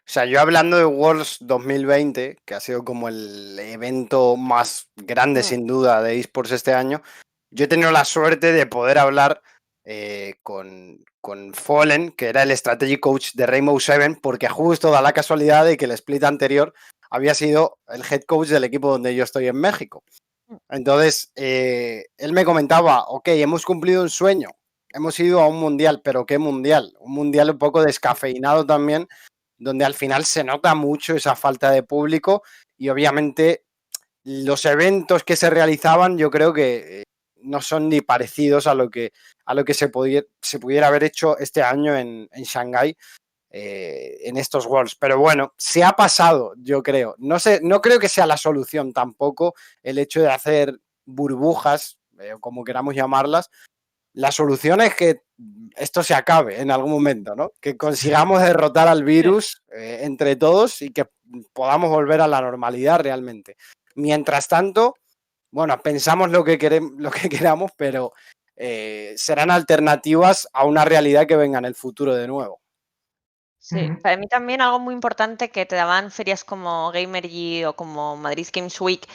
sea, yo hablando de Worlds 2020, que ha sido como el evento más grande sin duda de eSports este año, yo he tenido la suerte de poder hablar con Fallen, que era el Strategy Coach de Rainbow Seven, porque justo da la casualidad de que el split anterior había sido el head coach del equipo donde yo estoy en México. Entonces, él me comentaba, ok, hemos cumplido un sueño, hemos ido a un mundial, pero ¿qué mundial? Un mundial un poco descafeinado también, donde al final se nota mucho esa falta de público y obviamente los eventos que se realizaban yo creo que no son ni parecidos a lo que se pudiera haber hecho este año en Shanghái en estos Worlds. Pero bueno, se ha pasado, yo creo. No creo que sea la solución tampoco el hecho de hacer burbujas, como queramos llamarlas. La solución es que esto se acabe en algún momento, ¿no? Que consigamos derrotar al virus entre todos y que podamos volver a la normalidad realmente. Mientras tanto, bueno, pensamos lo que queramos, pero serán alternativas a una realidad que venga en el futuro de nuevo. Sí, para mí también algo muy importante que te daban ferias como Gamergy o como Madrid Games Week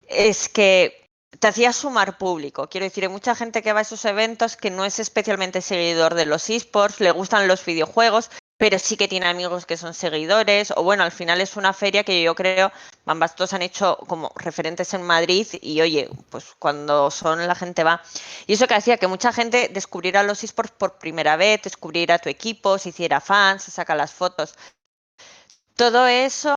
es que te hacía sumar público. Quiero decir, hay mucha gente que va a esos eventos que no es especialmente seguidor de los eSports, le gustan los videojuegos, pero sí que tiene amigos que son seguidores, o bueno, al final es una feria que yo creo, ambas dos han hecho como referentes en Madrid y oye, pues cuando son la gente va. Y eso que hacía que mucha gente descubriera los eSports por primera vez, descubriera tu equipo, se hiciera fan, se saca las fotos. Todo eso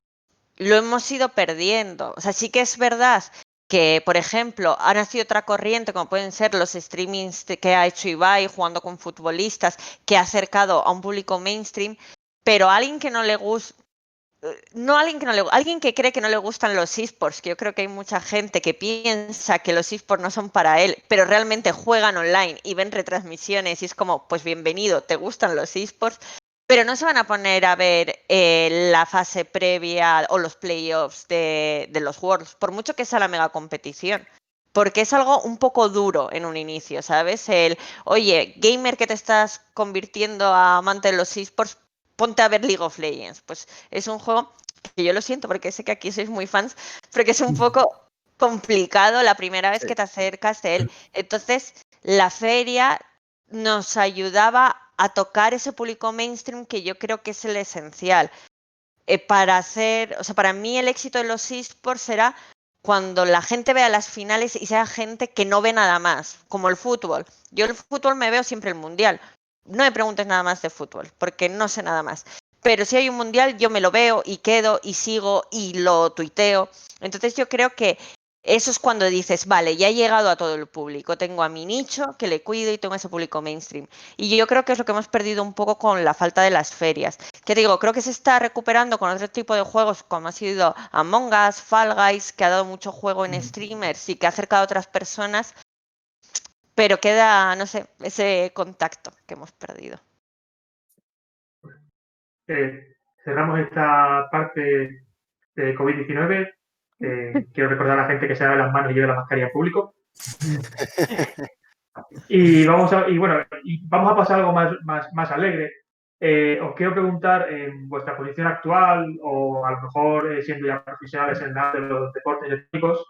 lo hemos ido perdiendo. O sea, sí que es verdad que, por ejemplo, ha nacido otra corriente, como pueden ser los streamings que ha hecho Ibai jugando con futbolistas, que ha acercado a un público mainstream, pero a alguien que no le gusta, alguien que cree que no le gustan los eSports, que yo creo que hay mucha gente que piensa que los eSports no son para él, pero realmente juegan online y ven retransmisiones y es como, pues bienvenido, te gustan los eSports, pero no se van a poner a ver la fase previa o los playoffs de los Worlds, por mucho que sea la mega competición. Porque es algo un poco duro en un inicio, ¿sabes? Oye, gamer que te estás convirtiendo a amante de los eSports, ponte a ver League of Legends. Pues es un juego que yo lo siento porque sé que aquí sois muy fans, pero que es un poco complicado la primera vez que te acercas de él. Entonces, la feria nos ayudaba a tocar ese público mainstream que yo creo que es el esencial. Para mí el éxito de los eSports será cuando la gente vea las finales y sea gente que no ve nada más, como el fútbol. Yo el fútbol me veo siempre el mundial. No me preguntes nada más de fútbol, porque no sé nada más. Pero si hay un mundial, yo me lo veo y quedo y sigo y lo tuiteo. Entonces yo creo que eso es cuando dices, vale, ya he llegado a todo el público, tengo a mi nicho que le cuido y tengo ese público mainstream. Y yo creo que es lo que hemos perdido un poco con la falta de las ferias. Que digo, creo que se está recuperando con otro tipo de juegos como ha sido Among Us, Fall Guys, que ha dado mucho juego en streamers y que ha acercado a otras personas, pero queda, no sé, ese contacto que hemos perdido. Cerramos esta parte de COVID-19. Quiero recordar a la gente que se lave las manos y lleve la mascarilla en público. Y vamos a pasar a algo más alegre. Os quiero preguntar, en vuestra posición actual, o a lo mejor siendo ya profesionales en el ámbito de los deportes electrónicos,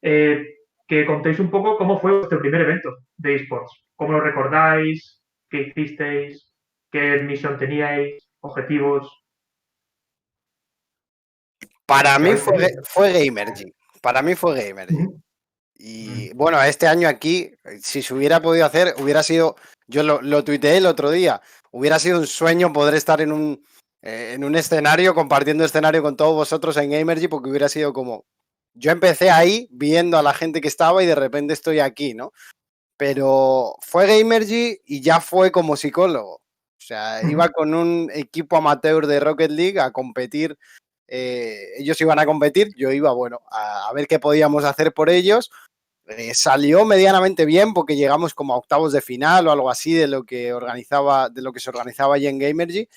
que contéis un poco cómo fue vuestro primer evento de esports. ¿Cómo lo recordáis? ¿Qué hicisteis? ¿Qué misión teníais? ¿Objetivos? Para mí fue Gamergy. Para mí fue Gamergy. Y bueno, este año aquí, si se hubiera podido hacer, hubiera sido, yo lo tuiteé el otro día, hubiera sido un sueño poder estar en un escenario, compartiendo escenario con todos vosotros en Gamergy, porque hubiera sido como, yo empecé ahí viendo a la gente que estaba y de repente estoy aquí, ¿no? Pero fue Gamergy y ya fue como psicólogo. O sea, iba con un equipo amateur de Rocket League a competir. Ellos iban a competir, yo iba, bueno, a ver qué podíamos hacer por ellos. Salió medianamente bien porque llegamos como a octavos de final o algo así de lo que se organizaba allí en Gamergy.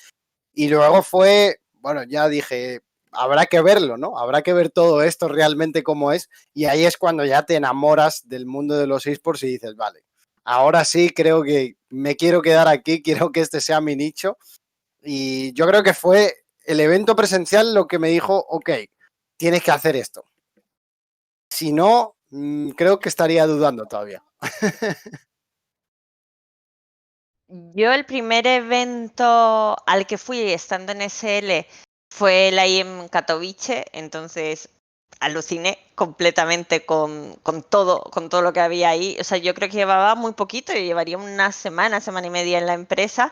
Y luego fue, bueno, ya dije, habrá que verlo, ¿no? Habrá que ver todo esto realmente cómo es. Y ahí es cuando ya te enamoras del mundo de los esports y dices, vale, ahora sí creo que me quiero quedar aquí, quiero que este sea mi nicho. Y yo creo que fue el evento presencial lo que me dijo, ok, tienes que hacer esto. Si no, creo que estaría dudando todavía. Yo el primer evento al que fui estando en SL fue el IEM Katowice, entonces aluciné completamente con todo lo que había ahí. O sea, yo creo que llevaba muy poquito, yo llevaría una semana y media en la empresa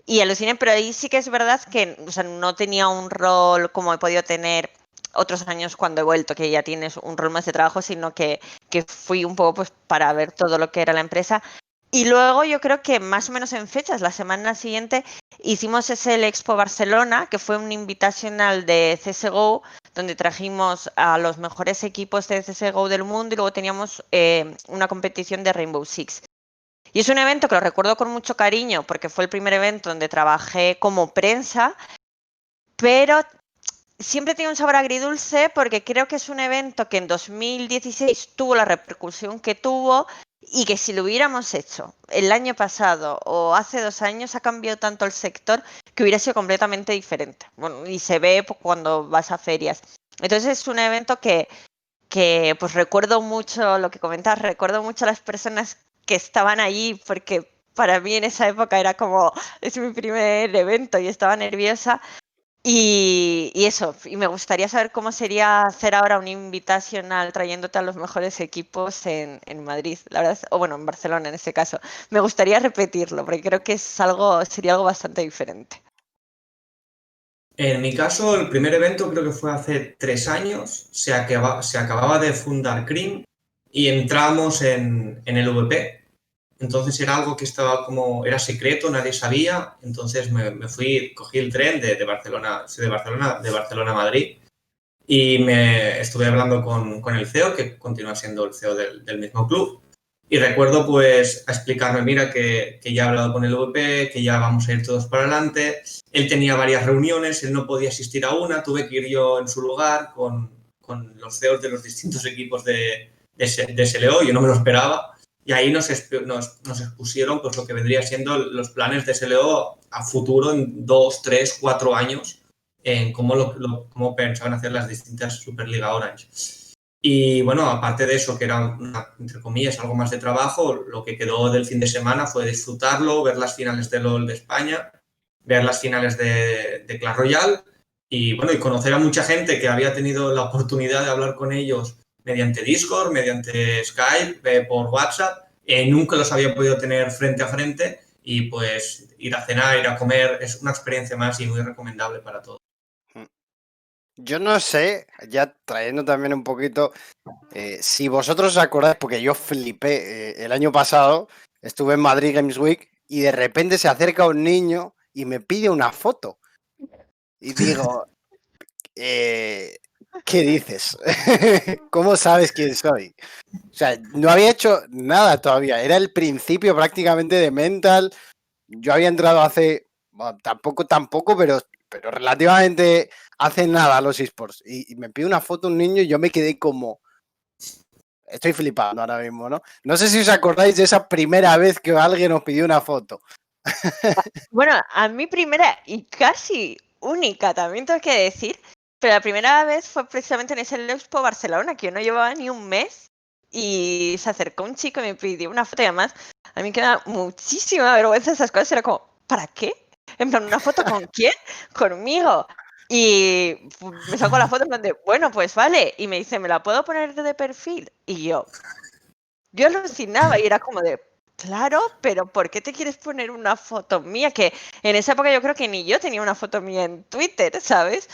y aluciné, pero ahí sí que es verdad que, o sea, no tenía un rol como he podido tener otros años cuando he vuelto, que ya tienes un rol más de trabajo, sino que fui un poco pues para ver todo lo que era la empresa. Y luego yo creo que más o menos en fechas, la semana siguiente, hicimos ese Expo Barcelona, que fue un invitational de CSGO, donde trajimos a los mejores equipos de CSGO del mundo y luego teníamos una competición de Rainbow Six. Y es un evento que lo recuerdo con mucho cariño porque fue el primer evento donde trabajé como prensa, pero siempre tiene un sabor agridulce porque creo que es un evento que en 2016 tuvo la repercusión que tuvo y que si lo hubiéramos hecho el año pasado o hace 2 años ha cambiado tanto el sector que hubiera sido completamente diferente. Bueno, y se ve cuando vas a ferias. Entonces es un evento que pues recuerdo mucho lo que comentas, recuerdo mucho a las personas que estaban allí porque para mí en esa época era como, es mi primer evento y estaba nerviosa. Y eso, y me gustaría saber cómo sería hacer ahora un invitational trayéndote a los mejores equipos en Madrid, la verdad, o bueno, en Barcelona en este caso. Me gustaría repetirlo, porque creo que sería algo bastante diferente. En mi caso, el primer evento creo que fue hace 3 años, se acababa de fundar Cream y entramos en el VP. Entonces era algo que era secreto, nadie sabía. Entonces me fui, cogí el tren de Barcelona a Madrid y me estuve hablando con el CEO, que continúa siendo el CEO del mismo club. Y recuerdo pues a explicarme, mira, que ya he hablado con el VP, que ya vamos a ir todos para adelante. Él tenía varias reuniones, él no podía asistir a una, tuve que ir yo en su lugar con los CEOs de los distintos equipos de SLO, yo no me lo esperaba. Y ahí nos expusieron pues, lo que vendría siendo los planes de SLO a futuro en 2, 3, 4 años, en cómo pensaban hacer las distintas Superliga Orange. Y bueno, aparte de eso, que era, entre comillas, algo más de trabajo, lo que quedó del fin de semana fue disfrutarlo, ver las finales de LOL de España, ver las finales de Clash Royale y bueno, y conocer a mucha gente que había tenido la oportunidad de hablar con ellos mediante Discord, mediante Skype, por WhatsApp. Nunca los había podido tener frente a frente y pues ir a cenar, ir a comer, es una experiencia más y muy recomendable para todos. Yo no sé, ya trayendo también un poquito, si vosotros os acordáis, porque yo flipé el año pasado, estuve en Madrid Games Week y de repente se acerca un niño y me pide una foto. Y digo, ¿qué dices? ¿Cómo sabes quién soy? O sea, no había hecho nada todavía, era el principio prácticamente de Mental. Yo había entrado hace, bueno, tampoco, pero relativamente hace nada a los esports. Y me pide una foto un niño y yo me quedé como, estoy flipando ahora mismo, ¿no? No sé si os acordáis de esa primera vez que alguien os pidió una foto. Bueno, a mi primera y casi única, también tengo que decir, pero la primera vez fue precisamente en ese Expo Barcelona, que yo no llevaba ni un mes y se acercó un chico y me pidió una foto y además a mí me da muchísima vergüenza esas cosas, era como, ¿para qué? En plan, ¿una foto con quién? Conmigo. Y me sacó la foto en plan de, bueno, pues vale, y me dice, ¿me la puedo poner de perfil? Y yo alucinaba y era como de, claro, pero ¿por qué te quieres poner una foto mía? Que en esa época yo creo que ni yo tenía una foto mía en Twitter, ¿sabes?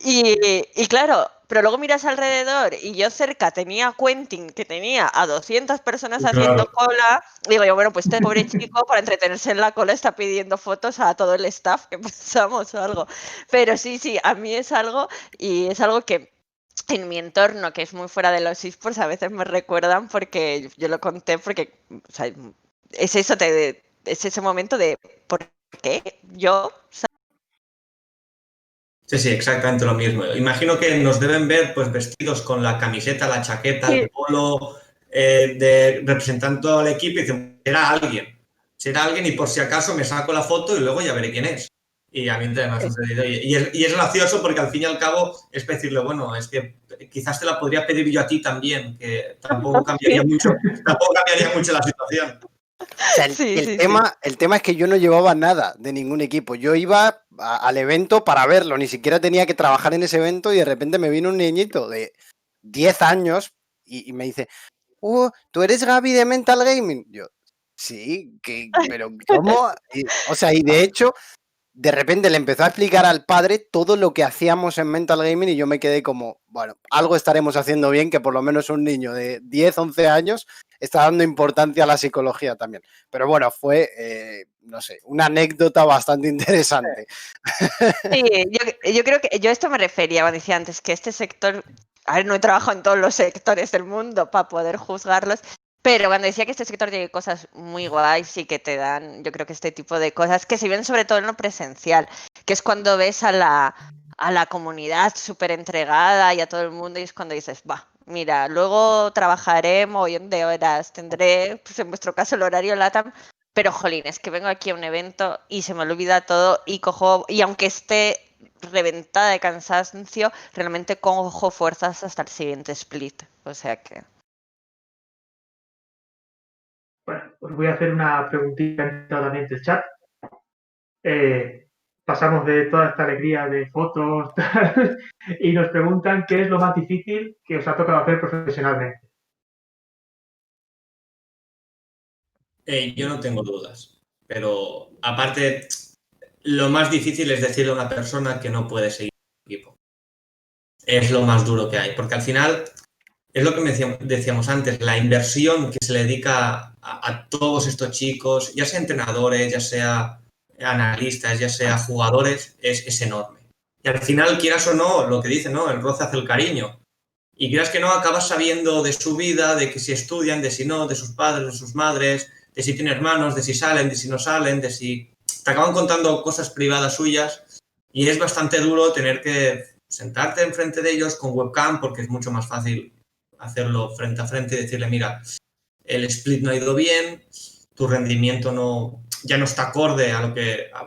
Y claro, pero luego miras alrededor y yo cerca tenía Quentin, que tenía a 200 personas haciendo cola. Digo yo, bueno, pues este pobre chico para entretenerse en la cola está pidiendo fotos a todo el staff que pasamos o algo. Pero sí, a mí es algo y es algo que en mi entorno, que es muy fuera de los esports, a veces me recuerdan porque yo lo conté porque o sea, es eso, es ese momento de ¿por qué yo? Sí, exactamente lo mismo. Imagino que nos deben ver pues vestidos con la camiseta, la chaqueta, el Sí, polo, representando al equipo y dicen, será alguien y por si acaso me saco la foto y luego ya veré quién es. Y a mí también me ha sucedido. Y es gracioso porque al fin y al cabo es decirle, bueno, es que quizás te la podría pedir yo a ti también, que tampoco cambiaría mucho la situación. O sea, el, sí, el sí, sí. tema, el tema es que yo no llevaba nada de ningún equipo. Yo iba al evento para verlo, ni siquiera tenía que trabajar en ese evento y de repente me vino un niñito de 10 años y me dice, ¿tú eres Gaby de Mental Gaming? Yo, sí, pero ¿cómo? O sea, y de hecho, de repente le empezó a explicar al padre todo lo que hacíamos en Mental Gaming y yo me quedé como, bueno, algo estaremos haciendo bien, que por lo menos un niño de 10, 11 años está dando importancia a la psicología también. Pero bueno, fue, no sé, una anécdota bastante interesante. Sí, yo creo que yo a esto me refería cuando decía antes que este sector, a ver, no he trabajado en todos los sectores del mundo para poder juzgarlos, pero cuando decía que este sector tiene cosas muy guays y que te dan, yo creo que este tipo de cosas que se ven sobre todo en lo presencial, que es cuando ves a la comunidad súper entregada y a todo el mundo y es cuando dices, va, mira, luego trabajaré mogollón de horas, tendré, pues en vuestro caso, el horario LATAM, pero jolín, es que vengo aquí a un evento y se me olvida todo y cojo, y aunque esté reventada de cansancio, realmente cojo fuerzas hasta el siguiente split. O sea que. Bueno, os voy a hacer una preguntita en también del chat. Pasamos de toda esta alegría de fotos y nos preguntan qué es lo más difícil que os ha tocado hacer profesionalmente. Yo no tengo dudas, pero aparte, lo más difícil es decirle a una persona que no puede seguir el equipo. Es lo más duro que hay, porque al final es lo que decíamos antes, la inversión que se le dedica a todos estos chicos, ya sea entrenadores, ya sea analistas, ya sea jugadores, es enorme. Y al final, quieras o no, lo que dicen, ¿no? El roce hace el cariño. Y quieras que no, acabas sabiendo de su vida, de que si estudian, de si no, de sus padres, de sus madres, de si tienen hermanos, de si salen, de si no salen, de si... Te acaban contando cosas privadas suyas y es bastante duro tener que sentarte enfrente de ellos con webcam porque es mucho más fácil hacerlo frente a frente y decirle, mira, el split no ha ido bien, tu rendimiento ya no está acorde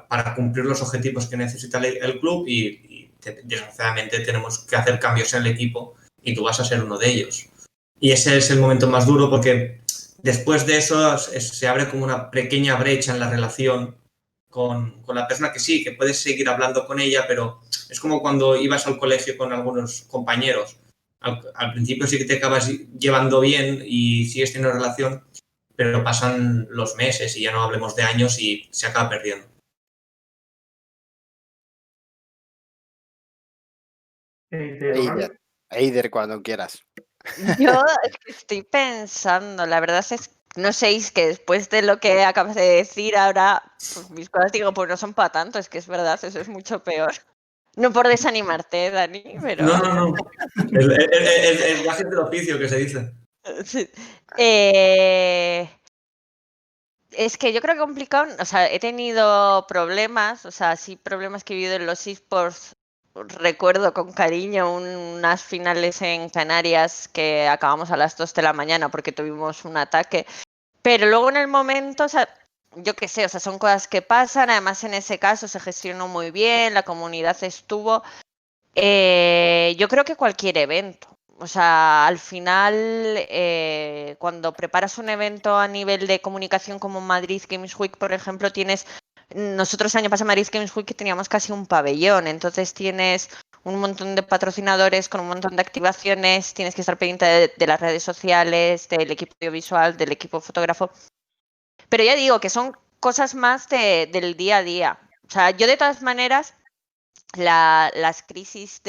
para cumplir los objetivos que necesita el club y desgraciadamente tenemos que hacer cambios en el equipo y tú vas a ser uno de ellos. Y ese es el momento más duro porque después de eso se abre como una pequeña brecha en la relación con la persona que sí, que puedes seguir hablando con ella, pero es como cuando ibas al colegio con algunos compañeros. Al principio sí que te acabas llevando bien y sigues teniendo relación, pero pasan los meses y ya no hablemos de años y se acaba perdiendo. Eider. Eider, cuando quieras. Yo estoy pensando, la verdad es que no sé, es que después de lo que acabas de decir ahora, pues mis cosas digo, pues no son para tanto, es que es verdad, eso es mucho peor. No por desanimarte, Dani, pero... No. El gajes del oficio que se dice. Sí. Es que yo creo que complicado, o sea, he tenido problemas, o sea, sí problemas que he vivido en los esports. Recuerdo con cariño unas finales en Canarias que acabamos a las 2 de la mañana porque tuvimos un ataque. Pero luego en el momento, o sea, yo qué sé, o sea, son cosas que pasan. Además, en ese caso se gestionó muy bien, la comunidad estuvo. Yo creo que cualquier evento. O sea, al final, cuando preparas un evento a nivel de comunicación como Madrid Games Week, por ejemplo, nosotros el año pasado en Madrid Games Week teníamos casi un pabellón, entonces tienes un montón de patrocinadores con un montón de activaciones, tienes que estar pendiente de las redes sociales, del equipo audiovisual, del equipo fotógrafo. Pero ya digo que son cosas más del día a día. O sea, yo de todas maneras las crisis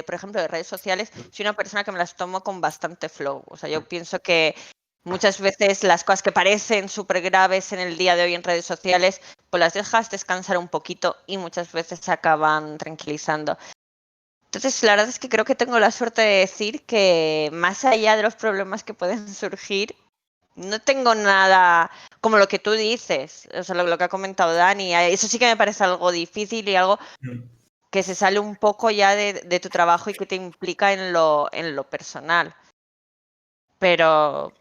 por ejemplo, de redes sociales, soy una persona que me las tomo con bastante flow. O sea, yo pienso que muchas veces las cosas que parecen súper graves en el día de hoy en redes sociales, pues las dejas descansar un poquito y muchas veces se acaban tranquilizando. Entonces, la verdad es que creo que tengo la suerte de decir que más allá de los problemas que pueden surgir, no tengo nada como lo que tú dices, o sea, lo que ha comentado Dani. Eso sí que me parece algo difícil y algo que se sale un poco ya de tu trabajo y que te implica en lo personal. Pero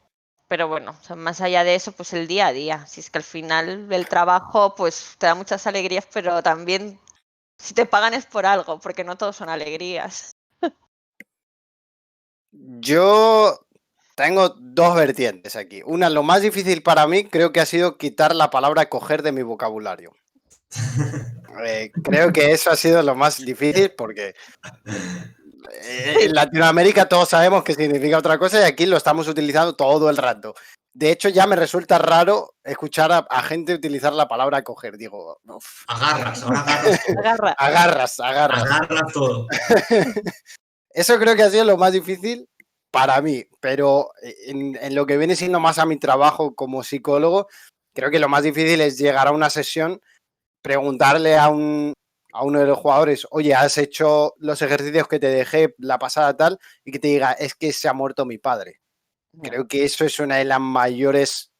bueno, o sea, más allá de eso, pues el día a día. Si es que al final el trabajo pues te da muchas alegrías, pero también si te pagan es por algo, porque no todos son alegrías. Yo tengo dos vertientes aquí. Una, lo más difícil para mí creo que ha sido quitar la palabra coger de mi vocabulario. Creo que eso ha sido lo más difícil porque en Latinoamérica todos sabemos que significa otra cosa y aquí lo estamos utilizando todo el rato. De hecho, ya me resulta raro escuchar a gente utilizar la palabra coger. Digo, uf. Agarras, ahora agarras todo. Agarras. Agarras todo. Eso creo que ha sido lo más difícil para mí, pero en lo que viene siendo más a mi trabajo como psicólogo, creo que lo más difícil es llegar a una sesión, preguntarle a uno de los jugadores, oye, ¿has hecho los ejercicios que te dejé la pasada tal? Y que te diga, es que se ha muerto mi padre. Creo que eso es una de las mayores,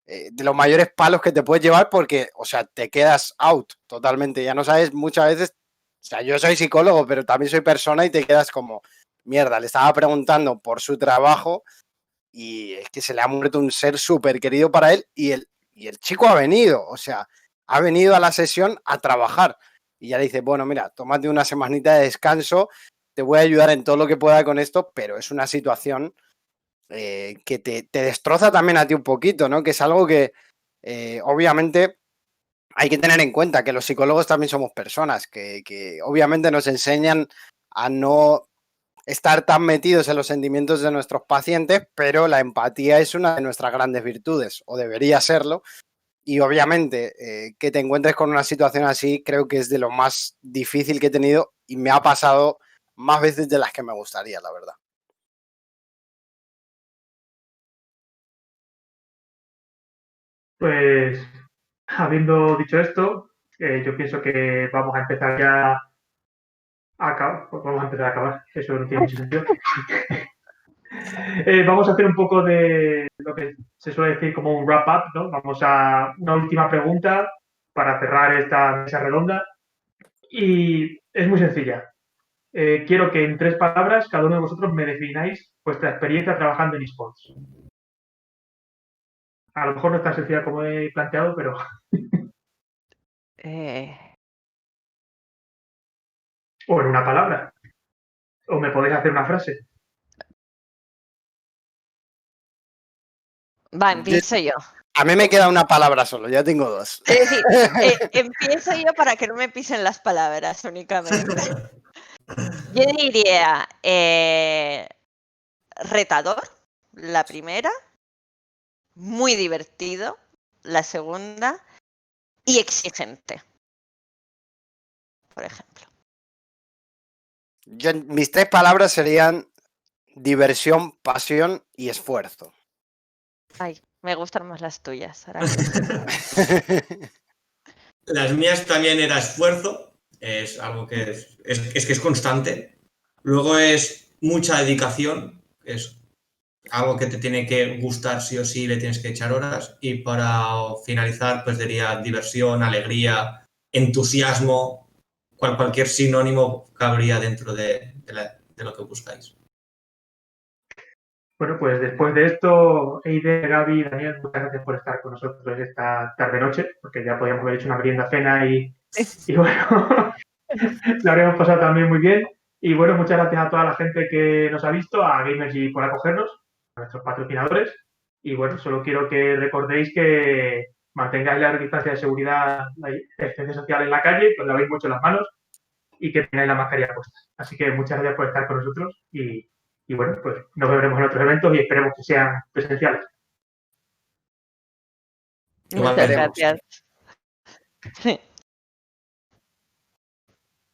de los mayores palos que te puedes llevar porque, o sea, te quedas out totalmente. Ya no sabes muchas veces, o sea, yo soy psicólogo, pero también soy persona y te quedas como, mierda, le estaba preguntando por su trabajo y es que se le ha muerto un ser súper querido para él y el chico ha venido, o sea, ha venido a la sesión a trabajar y ya le dice, bueno, mira, tómate una semanita de descanso, te voy a ayudar en todo lo que pueda con esto, pero es una situación que te destroza también a ti un poquito, ¿no? Que es algo que obviamente hay que tener en cuenta, que los psicólogos también somos personas, que obviamente nos enseñan a no estar tan metidos en los sentimientos de nuestros pacientes, pero la empatía es una de nuestras grandes virtudes, o debería serlo, y obviamente que te encuentres con una situación así creo que es de lo más difícil que he tenido y me ha pasado más veces de las que me gustaría, la verdad. Pues, habiendo dicho esto, yo pienso que vamos a empezar ya a acabar. Vamos a empezar a acabar. Eso no tiene mucho sentido. Vamos a hacer un poco de lo que se suele decir como un wrap-up, ¿no? Vamos a una última pregunta para cerrar esta mesa redonda. Y es muy sencilla. Quiero que en 3 palabras cada uno de vosotros me defináis vuestra experiencia trabajando en esports. A lo mejor no es tan sencilla como he planteado, pero... O en una palabra. O me podéis hacer una frase. Va, empiezo yo. A mí me queda una palabra solo, ya tengo dos. Es decir, empiezo yo para que no me pisen las palabras únicamente. Yo diría retador, la primera, muy divertido, la segunda, y exigente, por ejemplo. Mis 3 palabras serían diversión, pasión y esfuerzo. Ay, me gustan más las tuyas. Ahora Las mías también era esfuerzo, es algo que es constante. Luego es mucha dedicación, es algo que te tiene que gustar sí o sí, le tienes que echar horas. Y para finalizar, pues diría diversión, alegría, entusiasmo, cualquier sinónimo cabría dentro de lo que buscáis. Bueno, pues después de esto, Eide, Gaby, Daniel, muchas gracias por estar con nosotros esta tarde-noche, porque ya podíamos haber hecho una merienda cena y bueno, lo habríamos pasado también muy bien. Y bueno, muchas gracias a toda la gente que nos ha visto, a Gamergy por acogernos, a nuestros patrocinadores. Y bueno, solo quiero que recordéis que mantengáis la distancia de seguridad, la distancia social en la calle, que os lavéis mucho las manos y que tengáis la mascarilla puesta. Así que muchas gracias por estar con nosotros y bueno, pues nos veremos en otros eventos y esperemos que sean presenciales. Muchas gracias.